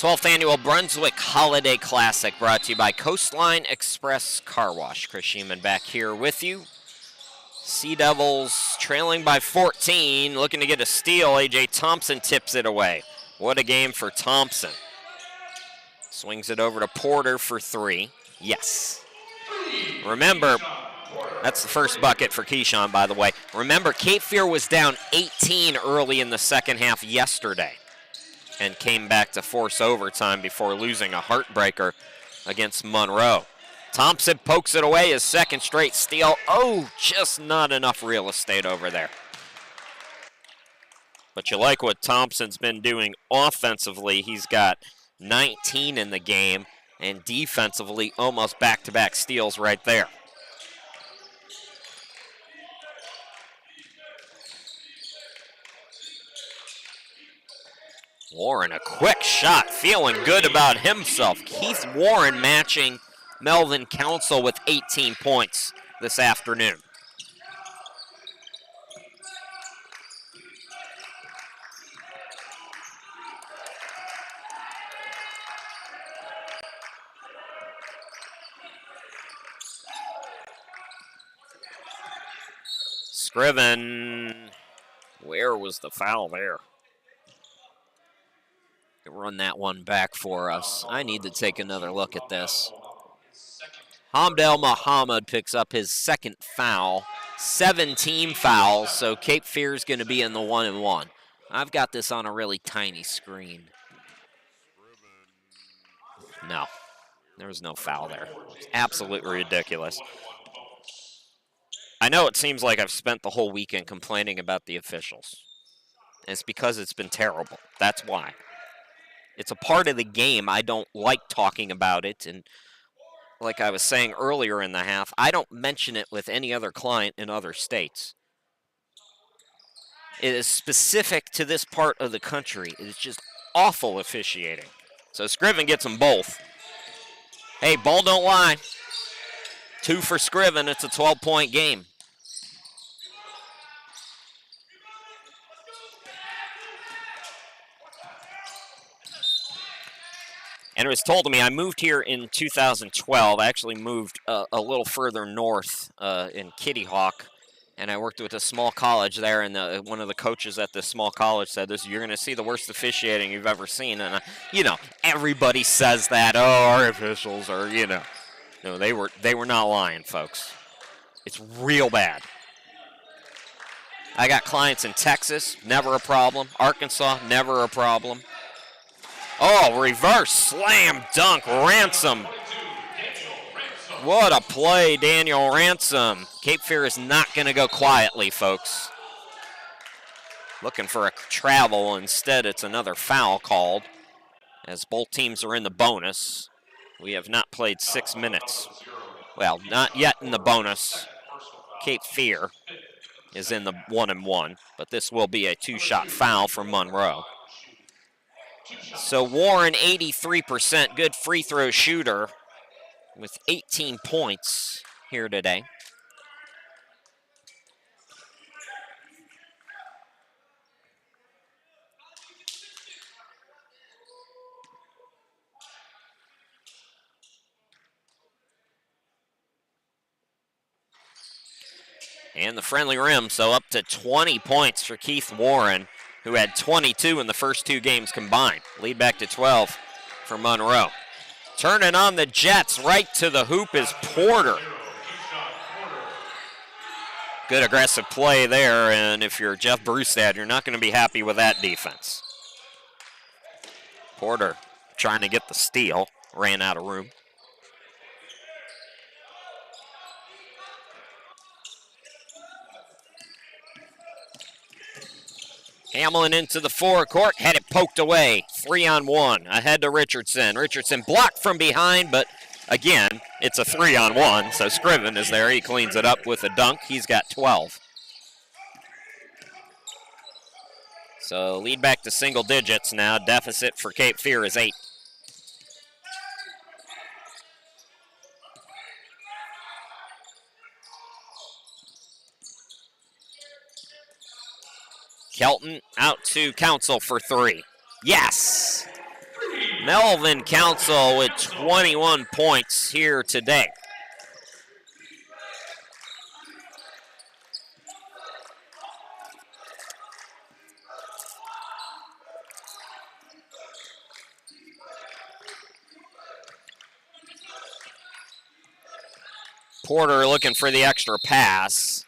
'12th Annual Brunswick Holiday Classic brought to you by Coastline Express Car Wash. Chris Sheeman back here with you. Sea Devils trailing by 14, looking to get a steal. A.J. Thompson tips it away. What a game for Thompson. Swings it over to Porter for three. Yes. Remember, that's the first bucket for Keyshawn, by the way. Remember, Cape Fear was down 18 early in the second half yesterday and came back to force overtime before losing a heartbreaker against Monroe. Thompson pokes it away, his second straight steal. Oh, just not enough real estate over there. But you like what Thompson's been doing offensively. He's got 19 in the game, and defensively, almost back-to-back steals right there. Warren, a quick shot, feeling good about himself. Keith Warren matching Melvin Council with 18 points this afternoon. Scriven, where was the foul there? Run that one back for us. I need to take another look at this. Hamdel Muhammad picks up his second foul. 7 fouls, so Cape Fear is going to be in the 1-and-1. I've got this on a really tiny screen. No, there was no foul there. It's absolutely ridiculous. I know it seems like I've spent the whole weekend complaining about the officials. And it's because it's been terrible. That's why. It's a part of the game. I don't like talking about it. And like I was saying earlier in the half, I don't mention it with any other client in other states. It is specific to this part of the country. It is just awful officiating. So Scriven gets them both. Hey, ball don't lie. 2 for Scriven. It's a 12-point game. And it was told to me, I moved here in 2012. I actually moved a little further north in Kitty Hawk, and I worked with a small college there, and one of the coaches at this small college said, you're going to see the worst officiating you've ever seen. And, everybody says that, our officials are, No, they were not lying, folks. It's real bad. I got clients in Texas, never a problem. Arkansas, never a problem. Oh, reverse slam dunk, Ransom. What a play, Daniel Ransom. Cape Fear is not going to go quietly, folks. Looking for a travel. Instead, it's another foul called, as both teams are in the bonus. We have not played 6 minutes. Well, not yet in the bonus. Cape Fear is in the 1-and-1, but this will be a 2-shot foul for Monroe. So Warren, 83%, good free throw shooter with 18 points here today. And the friendly rim, so up to 20 points for Keith Warren, who had 22 in the first 2 games combined. Lead back to 12 for Monroe. Turning on the Jets, right to the hoop is Porter. Good aggressive play there, and if you're Jeff Brustad, you're not going to be happy with that defense. Porter trying to get the steal, ran out of room. Hamlin into the forecourt, had it poked away. 3-on-1, ahead to Richardson. Richardson blocked from behind, but again, it's a 3-on-1, so Scriven is there. He cleans it up with a dunk. He's got 12. So lead back to single digits now. Deficit for Cape Fear is 8. Kelton out to Council for 3. Yes! Melvin Council with 21 points here today. Porter looking for the extra pass.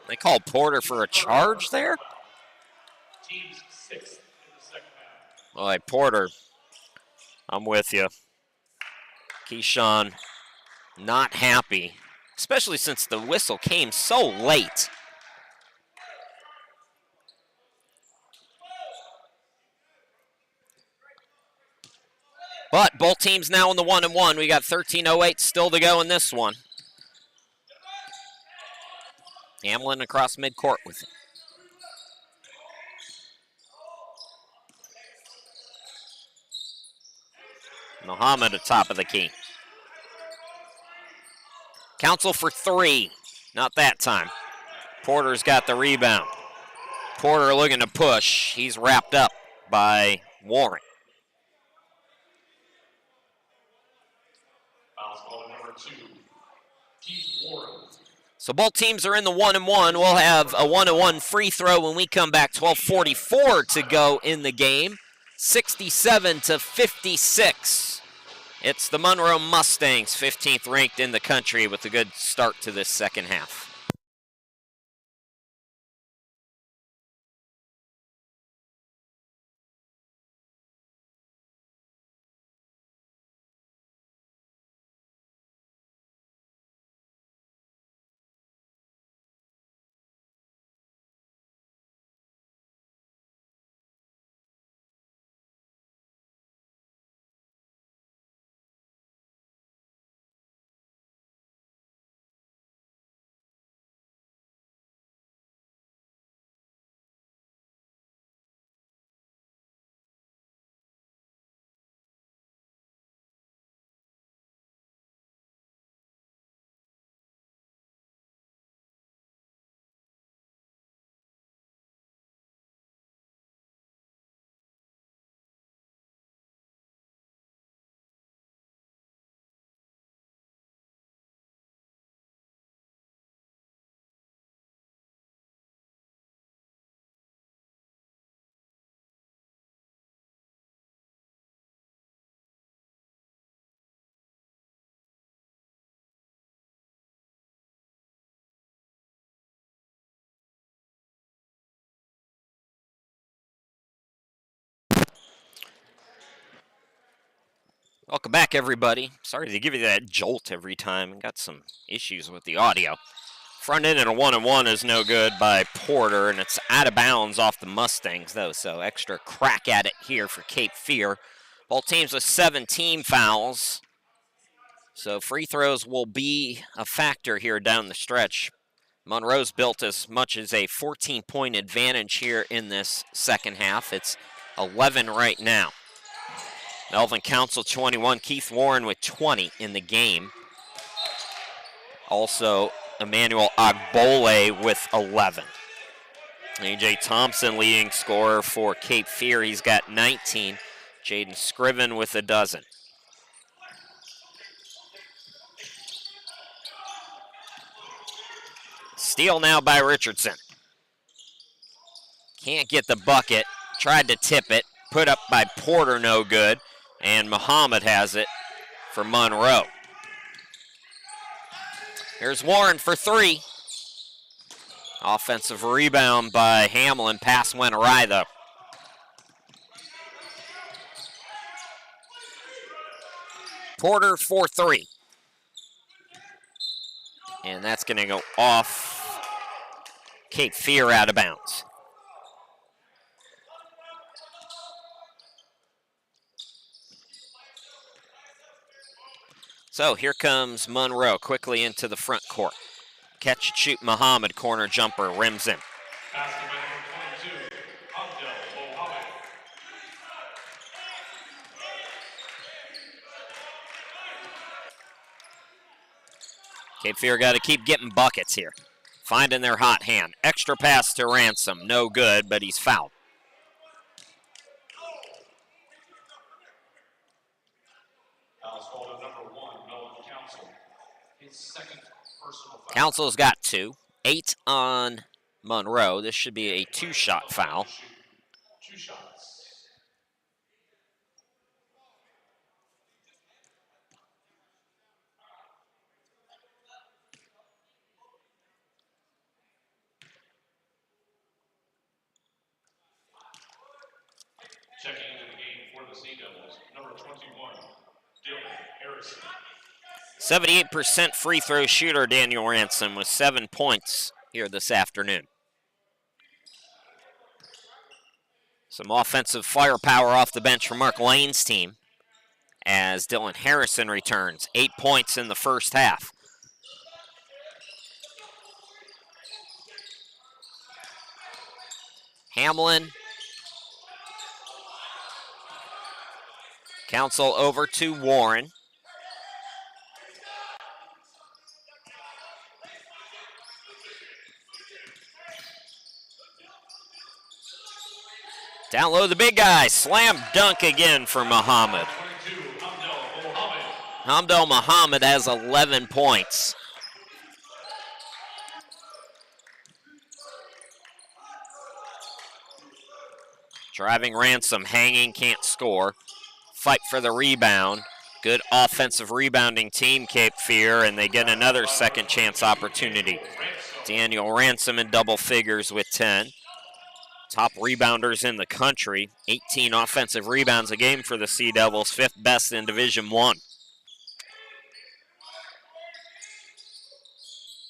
They called Porter for a charge there? Boy, Porter, I'm with you. Keyshawn not happy, especially since the whistle came so late. But both teams now in the 1-and-1. We got 13:08 still to go in this one. Hamlin across midcourt with it. Muhammad at top of the key. Council for 3. Not that time. Porter's got the rebound. Porter looking to push. He's wrapped up by Warren. So both teams are in the 1-and-1. We'll have a 1-and-1 free throw when we come back. 12:44 to go in the game. 67-56. It's the Monroe Mustangs, 15th ranked in the country, with a good start to this second half. Welcome back, everybody. Sorry to give you that jolt every time. Got some issues with the audio. Front end and a 1-1 is no good by Porter, and it's out of bounds off the Mustangs, though, so extra crack at it here for Cape Fear. Both teams with 17 fouls, so free throws will be a factor here down the stretch. Monroe's built as much as a 14-point advantage here in this second half. It's 11 right now. Melvin Council 21, Keith Warren with 20 in the game. Also, Emmanuel Agbole with 11. A.J. Thompson leading scorer for Cape Fear. He's got 19. Jaden Scriven with a dozen. Steal now by Richardson. Can't get the bucket. Tried to tip it. Put up by Porter, no good. And Muhammad has it for Monroe. Here's Warren for three. Offensive rebound by Hamlin. Pass went awry, though. Porter for three. And that's going to go off Cape Fear out of bounds. So here comes Monroe quickly into the front court. Catch and shoot Muhammad, corner jumper, rims in. Cape Fear got to keep getting buckets here. Finding their hot hand. Extra pass to Ransom, no good, but he's fouled. Council's got two. 8 on Monroe. This should be a two-shot foul. Two shots. Checking into the game for the Sea Devils, number 21, Dylan Harrison. 78% free throw shooter Daniel Ransom with 7 points here this afternoon. Some offensive firepower off the bench for Mark Lane's team as Dylan Harrison returns. 8 points in the first half. Hamlin. Council over to Warren. Down low, the big guy. Slam dunk again for Muhammad. Hamdel Muhammad has 11 points. Driving Ransom, hanging, can't score. Fight for the rebound. Good offensive rebounding team, Cape Fear, and they get another second chance opportunity. Daniel Ransom in double figures with 10. Top rebounders in the country. 18 offensive rebounds a game for the Sea Devils, 5th best in Division I.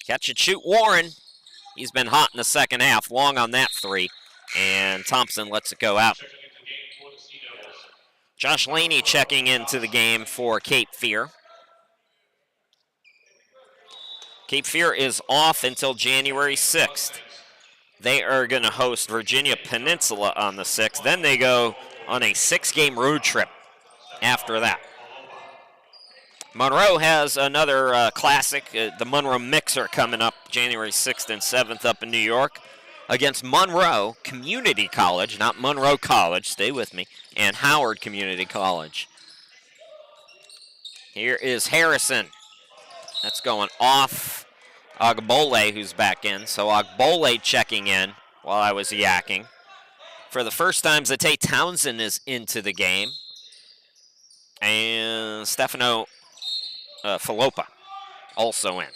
Catch and shoot Warren. He's been hot in the second half, long on that three. And Thompson lets it go out. Josh Laney checking into the game for Cape Fear. Cape Fear is off until January 6th. They are going to host Virginia Peninsula on the 6th. Then they go on a 6-game road trip after that. Monroe has another classic, the Monroe Mixer, coming up January 6th and 7th up in New York against Monroe Community College, not Monroe College, stay with me, and Howard Community College. Here is Harrison. That's going off Agbole, who's back in. So Agbole checking in while I was yakking. For the first time, Zate Townsend is into the game. And Stefano Falopa also in.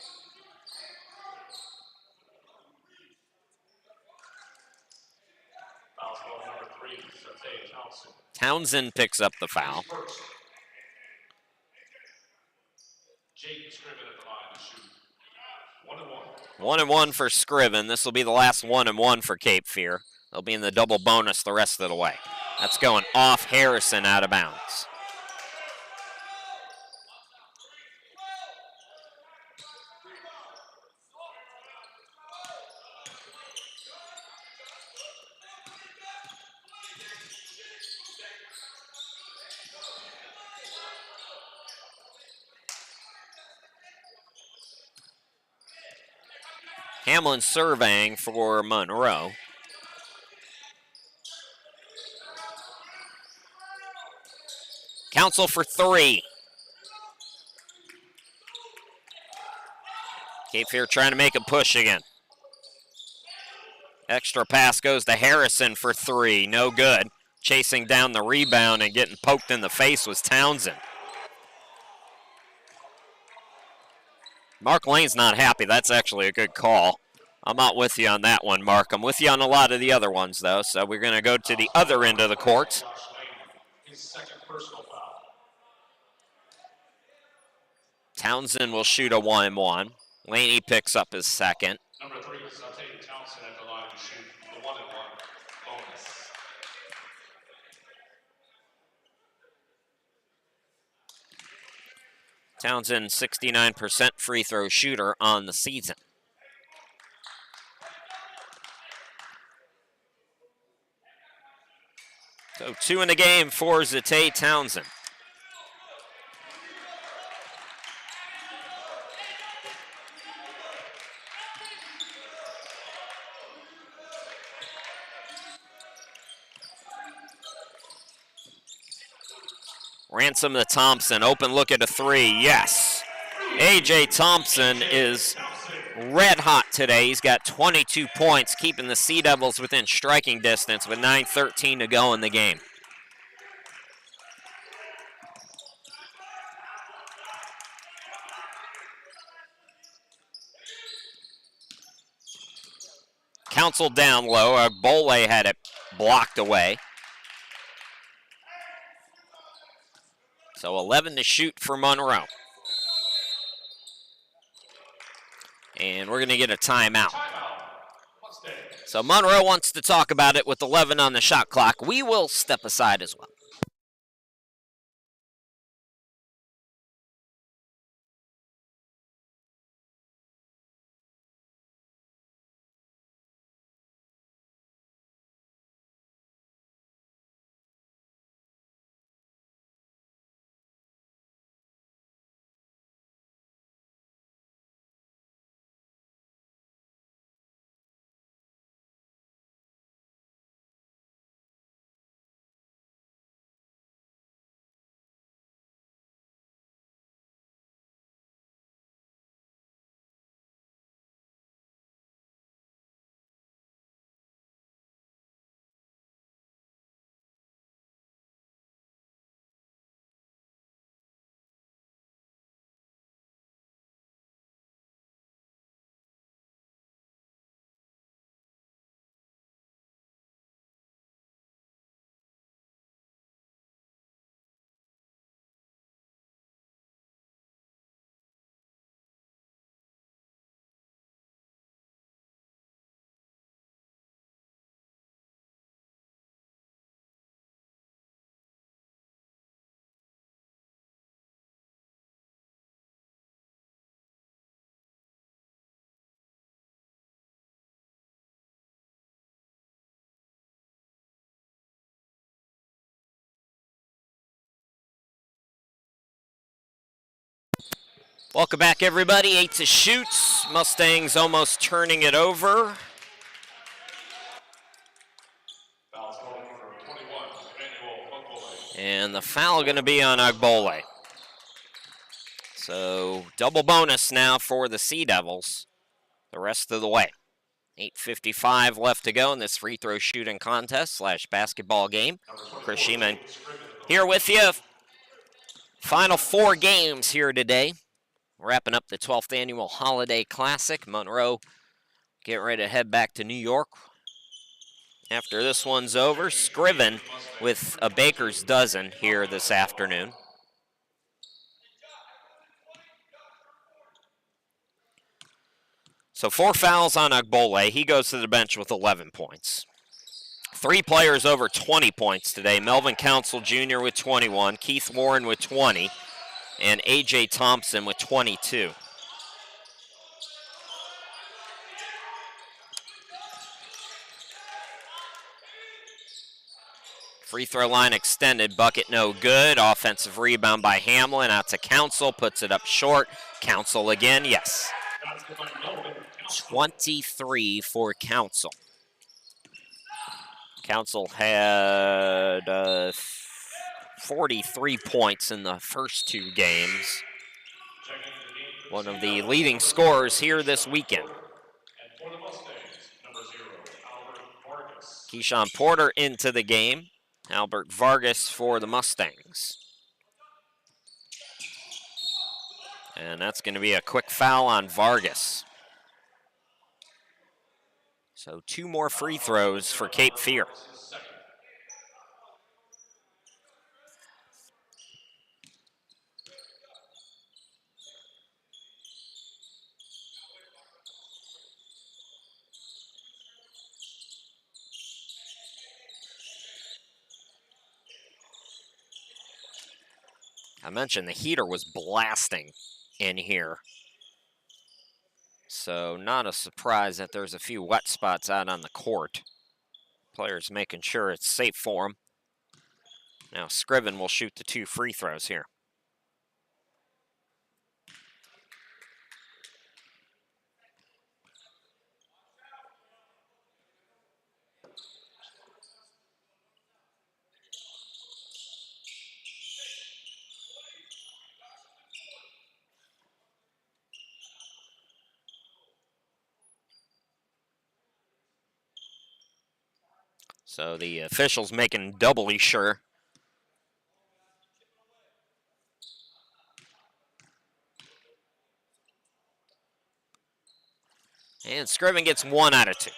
Townsend picks up the foul. Jake Scriven at the line to shoot. 1-1 for Scriven. This will be the last 1-1 for Cape Fear. They'll be in the double bonus the rest of the way. That's going off Harrison, out of bounds. Hamlin surveying for Monroe. Council for 3. Cape Fear trying to make a push again. Extra pass goes to Harrison for 3. No good. Chasing down the rebound and getting poked in the face was Townsend. Mark Lane's not happy. That's actually a good call. I'm not with you on that one, Mark. I'm with you on a lot of the other ones, though. So we're going to go to the other end of the court. His second personal foul. Townsend will shoot a 1-1. Laney picks up his second. Number 3, Satay Townsend at the line to shoot the 1-1 bonus. Townsend, 69% free throw shooter on the season. So 2 in the game for Zatay Townsend. Ransom to Thompson, open look at a 3, yes. A.J. Thompson is red hot today. He's got 22 points, keeping the Sea Devils within striking distance with 9:13 to go in the game. Council down low. Bole had it blocked away. So 11 to shoot for Monroe. And we're going to get a timeout. So Monroe wants to talk about it with 11 on the shot clock. We will step aside as well. Welcome back, everybody. 8 to shoot. Mustangs almost turning it over. And the foul going to be on Agbole. So double bonus now for the Sea Devils the rest of the way. 8:55 left to go in this free throw shooting contest / basketball game. Chris Sheeman here with you. Final 4 games here today. Wrapping up the 12th Annual Holiday Classic. Monroe getting ready to head back to New York after this one's over. Scriven with a baker's dozen here this afternoon. So 4 fouls on Agbole. He goes to the bench with 11 points. 3 players over 20 points today. Melvin Council Jr. with 21, Keith Warren with 20, and A.J. Thompson with 22. Free throw line extended, bucket no good. Offensive rebound by Hamlin, out to Council, puts it up short. Council again, yes. 23 for Council. Council had 43 points in the first 2 games. One of the leading scorers here this weekend. Keyshawn Porter into the game. Albert Vargas for the Mustangs. And that's going to be a quick foul on Vargas. So 2 more free throws for Cape Fear. I mentioned the heater was blasting in here. So not a surprise that there's a few wet spots out on the court. Players making sure it's safe for them. Now Scriven will shoot the 2 free throws here. So the officials making doubly sure. And Scriven gets 1 out of 2.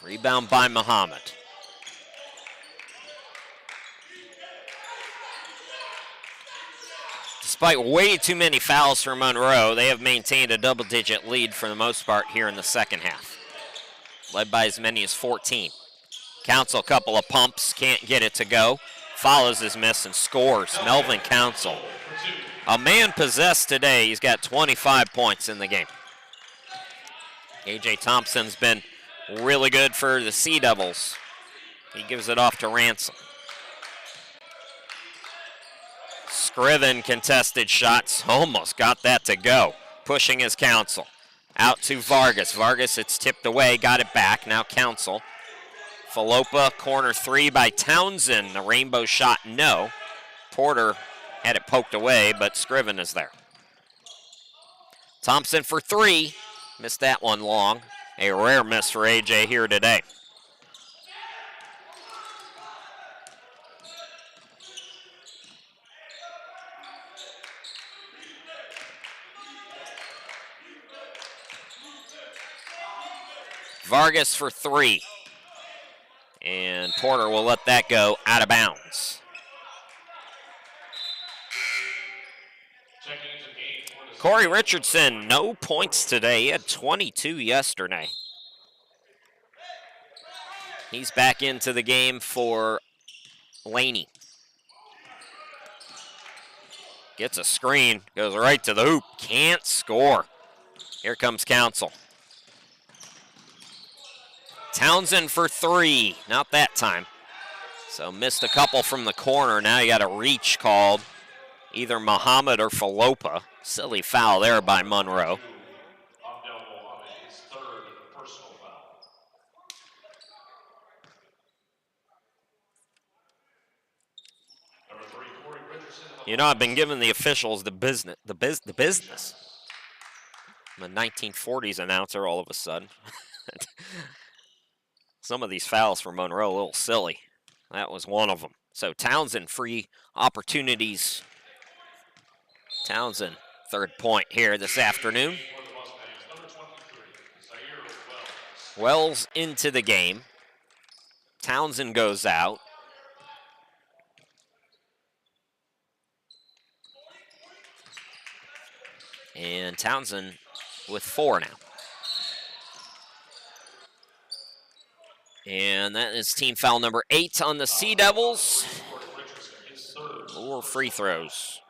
Rebound by Muhammad. Despite way too many fouls for Monroe, they have maintained a double-digit lead for the most part here in the second half. Led by as many as 14. Council, couple of pumps, can't get it to go. Follows his miss and scores. Melvin Council. A man possessed today. He's got 25 points in the game. A.J. Thompson's been really good for the Sea Devils. He gives it off to Ransom. Scriven contested shots. Almost got that to go. Pushing his Council. Out to Vargas. Vargas, it's tipped away. Got it back. Now Council. Falopa, corner 3 by Townsend. The rainbow shot, no. Porter had it poked away, but Scriven is there. Thompson for 3. Missed that one long. A rare miss for A.J. here today. Vargas for 3. And Porter will let that go out of bounds. Corey Richardson, no points today. He had 22 yesterday. He's back into the game for Laney. Gets a screen, goes right to the hoop. Can't score. Here comes Council. Townsend for 3, not that time. So missed a couple from the corner. Now you got a reach called. Either Muhammad or Falopa. Silly foul there by Monroe. You know, I've been giving the officials the business. I'm a 1940s announcer all of a sudden. Some of these fouls for Monroe a little silly. That was one of them. So Townsend, free opportunities. Townsend, 3rd point here this afternoon. Wells into the game. Townsend goes out. And Townsend with 4 now. And that is team foul number 8 on the Sea Devils. His third. More free throws.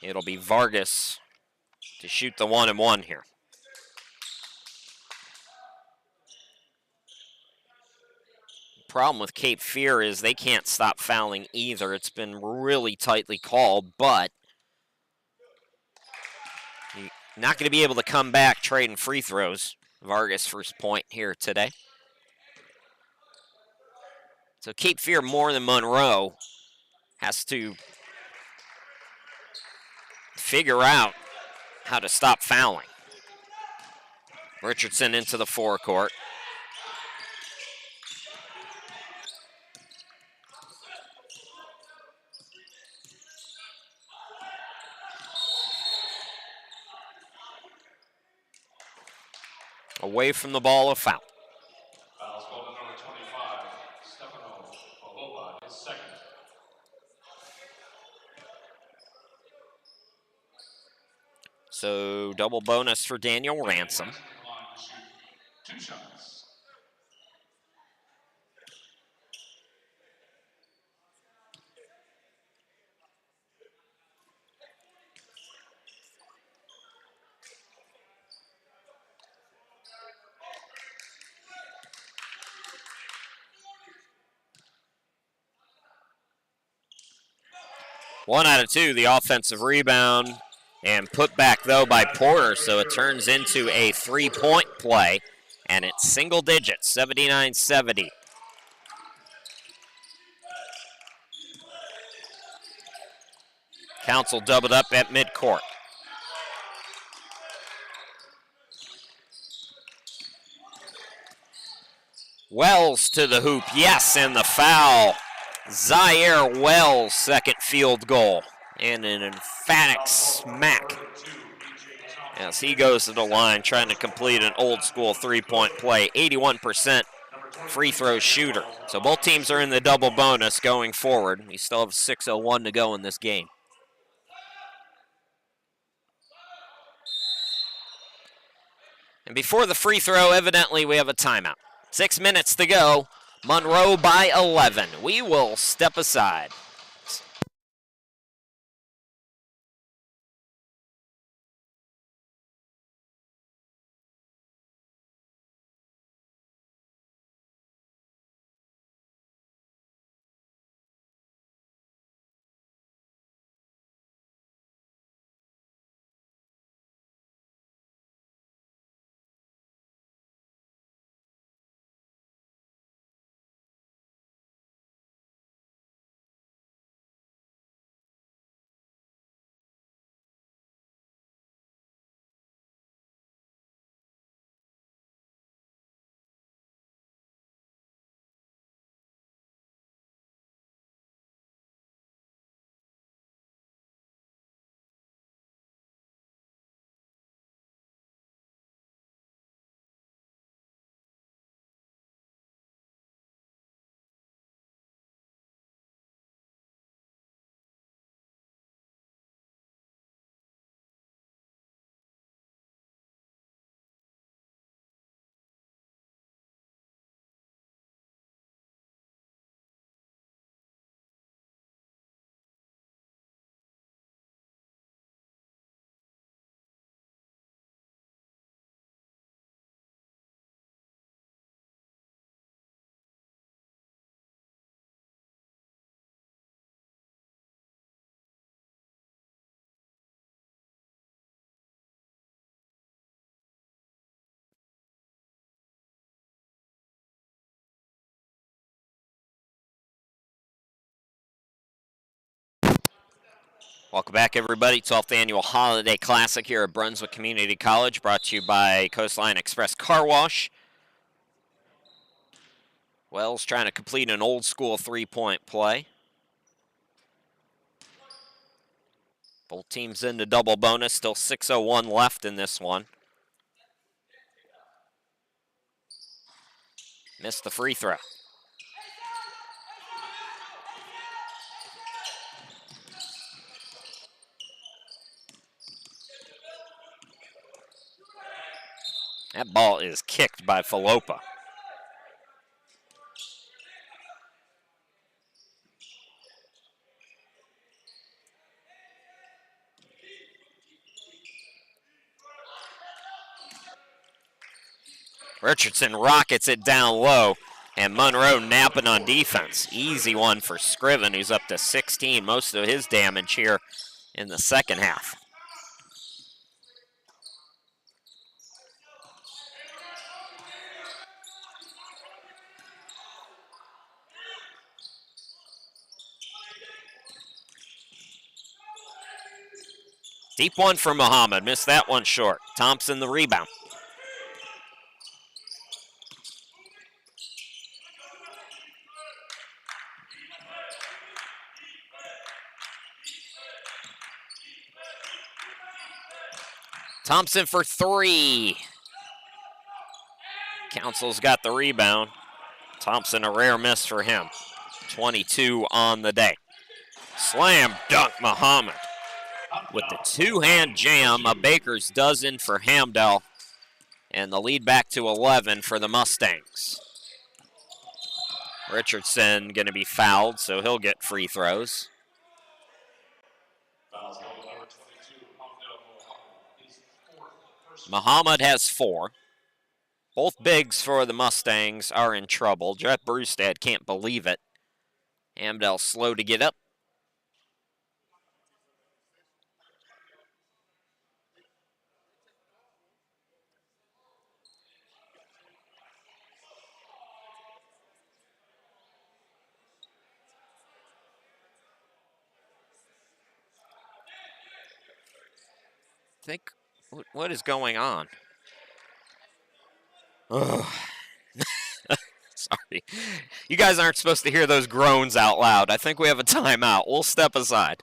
It'll be Vargas to shoot the 1-and-1 here. Problem with Cape Fear is they can't stop fouling either. It's been really tightly called, but you're not going to be able to come back trading free throws. Vargas' first point here today. So Cape Fear more than Monroe has to figure out how to stop fouling. Richardson into the forecourt. Away from the ball, a foul. Fouls called on number 25, Stefano Paloba, his second. So double bonus for Daniel Ransom. Two shots. One out of two, the offensive rebound, and put back, though, by Porter, so it turns into a three-point play, and it's single digits, 79-70. Council doubled up at midcourt. Wells to the hoop, yes, and the foul. Zaire Wells' second field goal, and an emphatic smack as he goes to the line trying to complete an old-school three-point play, 81% free throw shooter. So both teams are in the double bonus going forward. We still have 6:01 to go in this game. And before the free throw, evidently we have a timeout. 6 minutes to go. Monroe by 11. We will step aside. Welcome back, everybody. 12th Annual Holiday Classic here at Brunswick Community College, brought to you by Coastline Express Car Wash. Wells trying to complete an old-school three-point play. Both teams into double bonus, still 6:01 left in this one. Missed the free throw. That ball is kicked by Falopa. Richardson rockets it down low, and Monroe napping on defense. Easy one for Scriven, who's up to 16, most of his damage here in the second half. Deep one for Muhammad, missed that one short. Thompson the rebound. Thompson for three. Council's got the rebound. Thompson, a rare miss for him. 22 on the day. Slam dunk Muhammad. With the two-hand jam, a baker's dozen for Hamdell. And the lead back to 11 for the Mustangs. Richardson going to be fouled, so he'll get free throws. Muhammad has 4. Both bigs for the Mustangs are in trouble. Jeff Brewstad can't believe it. Hamdell slow to get up. Think, what is going on? Ugh. Sorry. You guys aren't supposed to hear those groans out loud. I think we have a timeout. We'll step aside.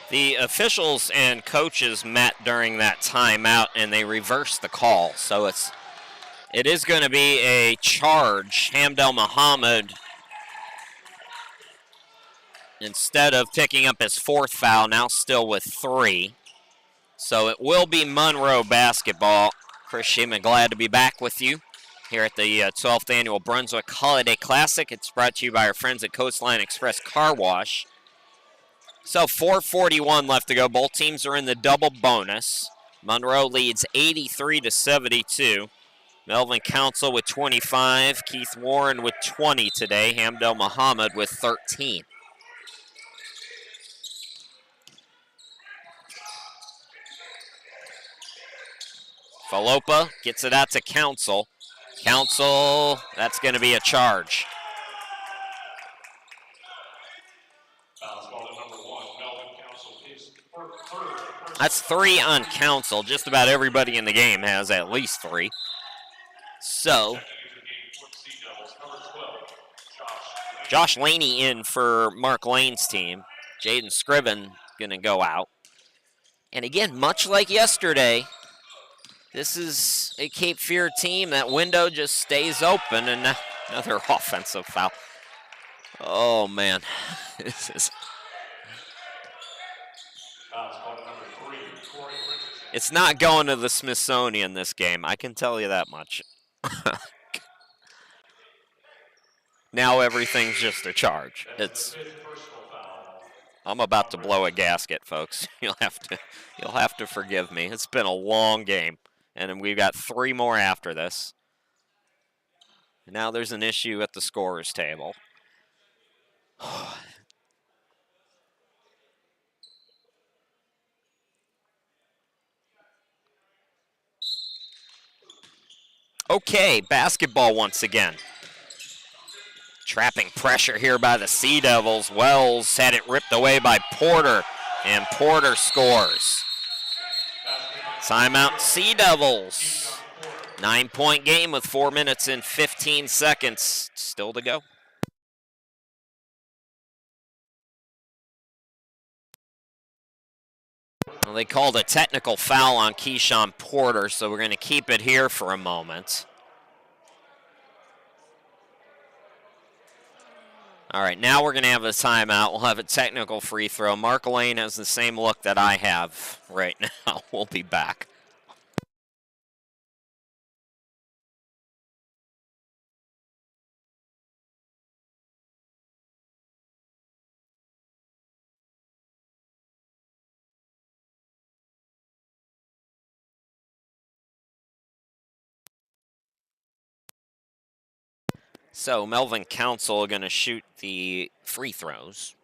The officials and coaches met during that timeout, and they reversed the call. So it is going to be a charge. Hamdell Muhammad, instead of picking up his 4th foul, now still with 3. So it will be Monroe basketball. Chris Sheeman, glad to be back with you here at the 12th Annual Brunswick Holiday Classic. It's brought to you by our friends at Coastline Express Car Wash. So 4:41 left to go. Both teams are in the double bonus. Monroe leads 83-72. Melvin Council with 25. Keith Warren with 20 today. Hamdell Muhammad with 13. Falopa gets it out to Council. Council, that's going to be a charge. That's 3 on Council. Just about everybody in the game has at least 3. So, Josh Laney in for Mark Lane's team. Jaden Scriven going to go out. And again, much like yesterday, this is a Cape Fear team. That window just stays open, and another offensive foul. Oh, man. This is... It's not going to the Smithsonian this game, I can tell you that much. Now everything's just a charge. I'm about to blow a gasket, folks. You'll have to forgive me. It's been a long game, and we've got 3 more after this. Now there's an issue at the scorer's table. Okay, basketball once again. Trapping pressure here by the Sea Devils. Wells had it ripped away by Porter, and Porter scores. Timeout, Sea Devils. 9-point game with 4 minutes and 15 seconds still to go. Well, they called a technical foul on Keyshawn Porter, so we're going to keep it here for a moment. All right, now we're going to have a timeout. We'll have a technical free throw. Mark Lane has the same look that I have right now. We'll be back. So Melvin Council going to shoot the free throws.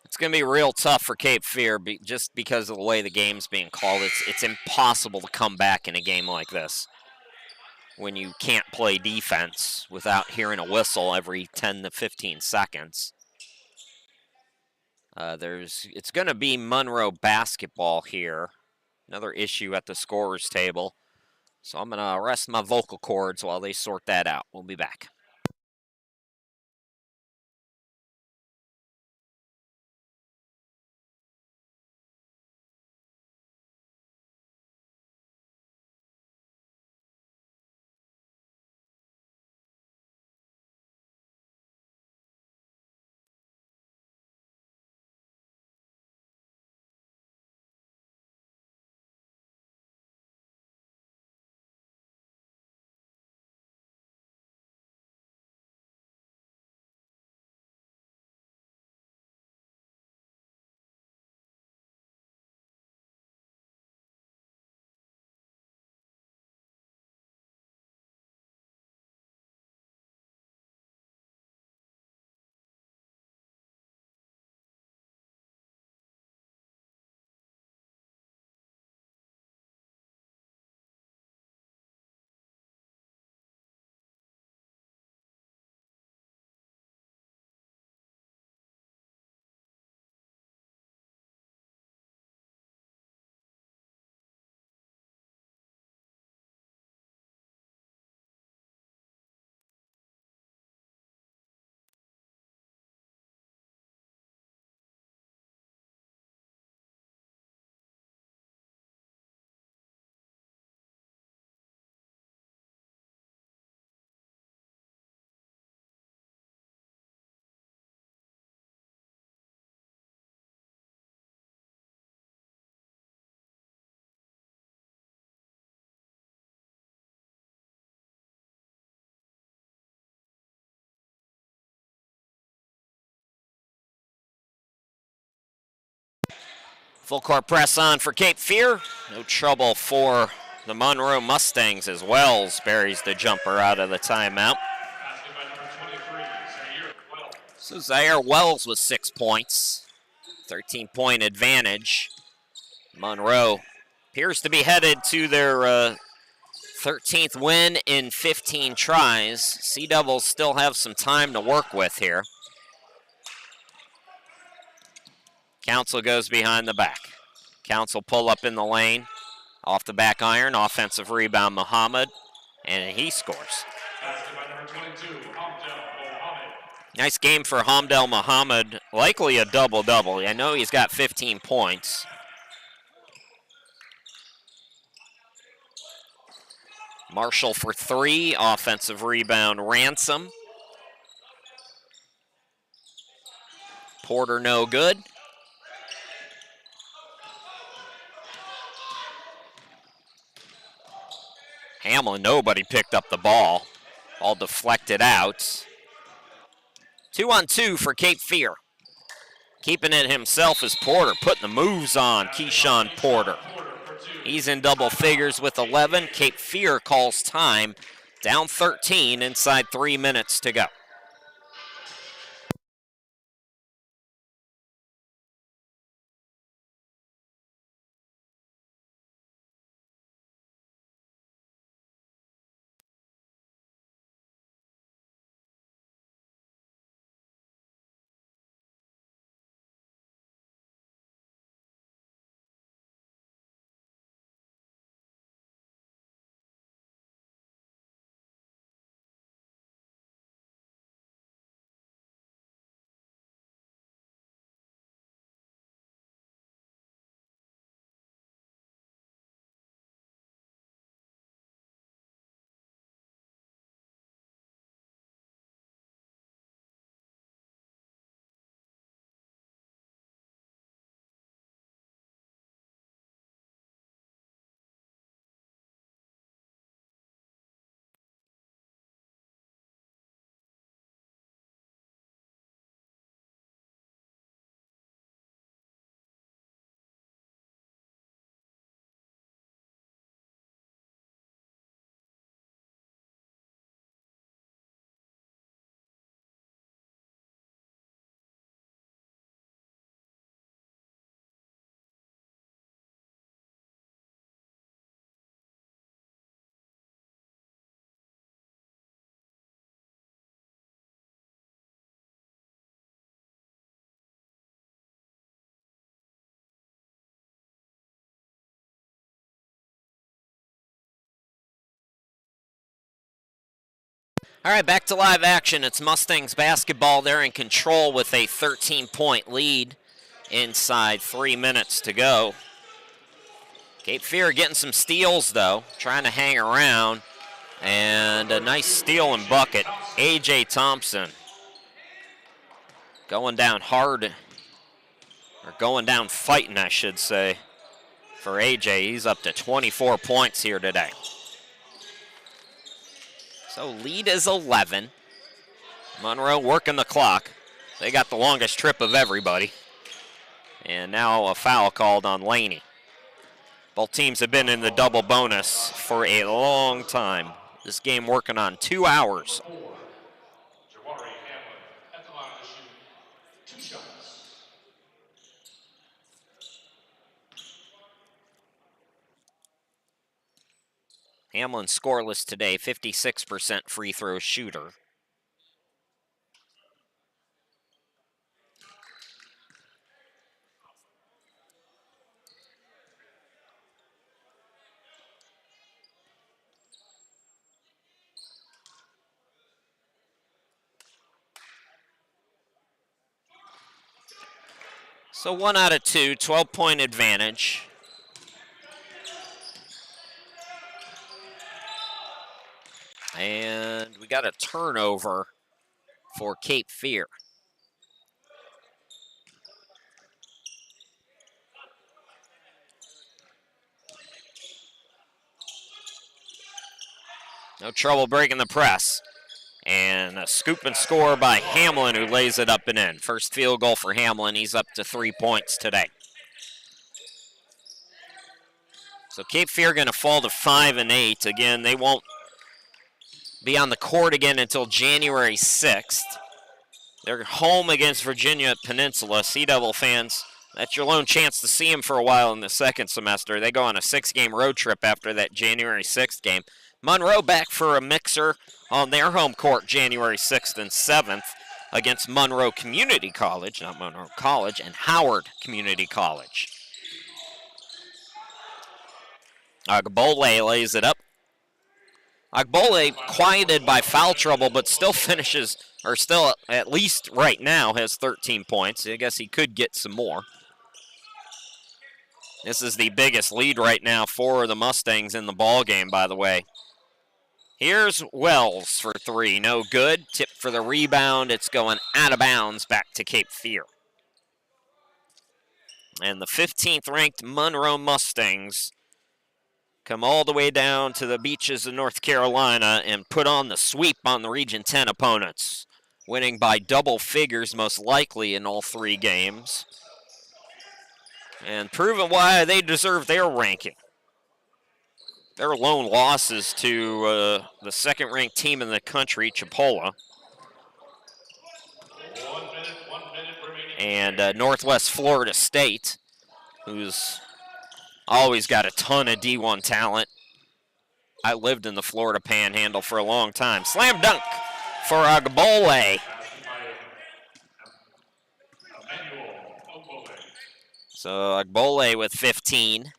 It's going to be real tough for Cape Fear just because of the way the game's being called. It's impossible to come back in a game like this when you can't play defense without hearing a whistle every 10 to 15 seconds. It's going to be Monroe basketball here. Another issue at the scorer's table. So I'm going to rest my vocal cords while they sort that out. We'll be back. Full court press on for Cape Fear. No trouble for the Monroe Mustangs as Wells buries the jumper out of the timeout. So Zaire Wells with 6 points. 13-point advantage. Monroe appears to be headed to their 13th win in 15 tries. Sea Devils still have some time to work with here. Council goes behind the back. Council pull up in the lane. Off the back iron, offensive rebound, Muhammad, and he scores. Nice game for Hamdel Muhammad, likely a double-double. I know he's got 15 points. Marshall for 3, offensive rebound, Ransom. Porter no good. Hamlin, nobody picked up the ball. All deflected out. 2-on-2 for Cape Fear. Keeping it himself is Porter, putting the moves on Keyshawn Porter. He's in double figures with 11. Cape Fear calls time. Down 13 inside 3 minutes to go. All right, back to live action. It's Mustangs basketball. They're in control with a 13-point lead inside 3 minutes to go. Cape Fear getting some steals, though, trying to hang around. And a nice steal and bucket. A.J. Thompson going down hard, or going down fighting, I should say, for A.J. He's up to 24 points here today. So lead is 11. Monroe working the clock. They got the longest trip of everybody. And now a foul called on Laney. Both teams have been in the double bonus for a long time. This game working on 2 hours. Hamlin scoreless today, 56% free throw shooter. So 1 out of 2, 12-point advantage. And we got a turnover for Cape Fear. No trouble breaking the press. And a scoop and score by Hamlin, who lays it up and in. First field goal for Hamlin. He's up to 3 points today. So Cape Fear going to fall to 5-8. Again, they won't be on the court again until January 6th. They're home against Virginia at Peninsula. Sea Devil fans, that's your lone chance to see them for a while in the second semester. They go on a 6-game road trip after that January 6th game. Monroe back for a mixer on their home court January 6th and 7th against Monroe Community College, not Monroe College, and Howard Community College. Agbole lays it up. Agbole quieted by foul trouble, but still finishes, or still at least right now has 13 points. I guess he could get some more. This is the biggest lead right now for the Mustangs in the ball game, by the way. Here's Wells for three, no good. Tip for the rebound, it's going out of bounds back to Cape Fear. And the 15th ranked Monroe Mustangs come all the way down to the beaches of North Carolina and put on the sweep on the Region 10 opponents, winning by double figures most likely in all 3 games, and proving why they deserve their ranking. Their lone losses to the second-ranked team in the country, Chipola, and Northwest Florida State, who's always got a ton of D1 talent. I lived in the Florida Panhandle for a long time. Slam dunk for Agbole. So Agbole with 15.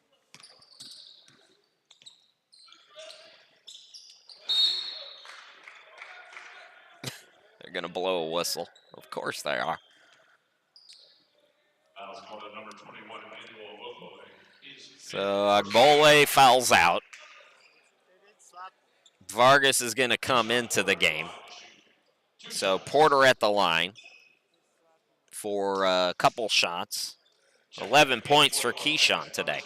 They're going to blow a whistle. Of course they are. So Agbole fouls out. Vargas is going to come into the game. So Porter at the line for a couple shots. 11 points for Keyshawn today.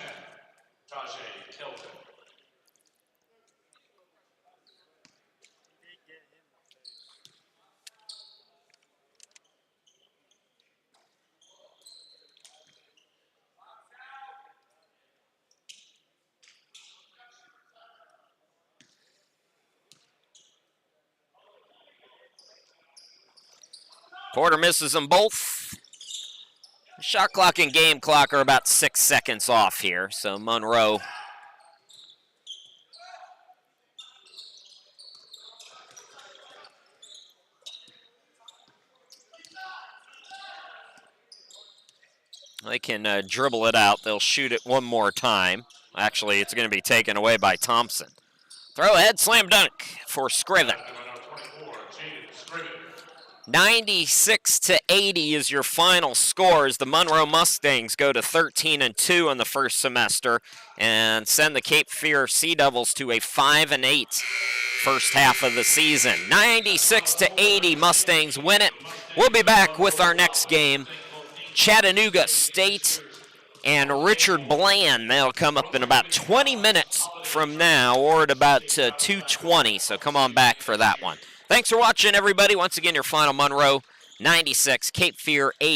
Porter misses them both. Shot clock and game clock are about 6 seconds off here, so Monroe they can dribble it out. They'll shoot it one more time. Actually, it's going to be taken away by Thompson. Throw ahead, slam dunk for Scriven. 96-80 is your final score as the Monroe Mustangs go to 13-2 in the first semester and send the Cape Fear Sea Devils to a 5-8 first half of the season. 96-80, Mustangs win it. We'll be back with our next game, Chattanooga State and Richard Bland. They'll come up in about 20 minutes from now, or at about 2:20, so come on back for that one. Thanks for watching, everybody. Once again, your final Monroe 96, Cape Fear 8.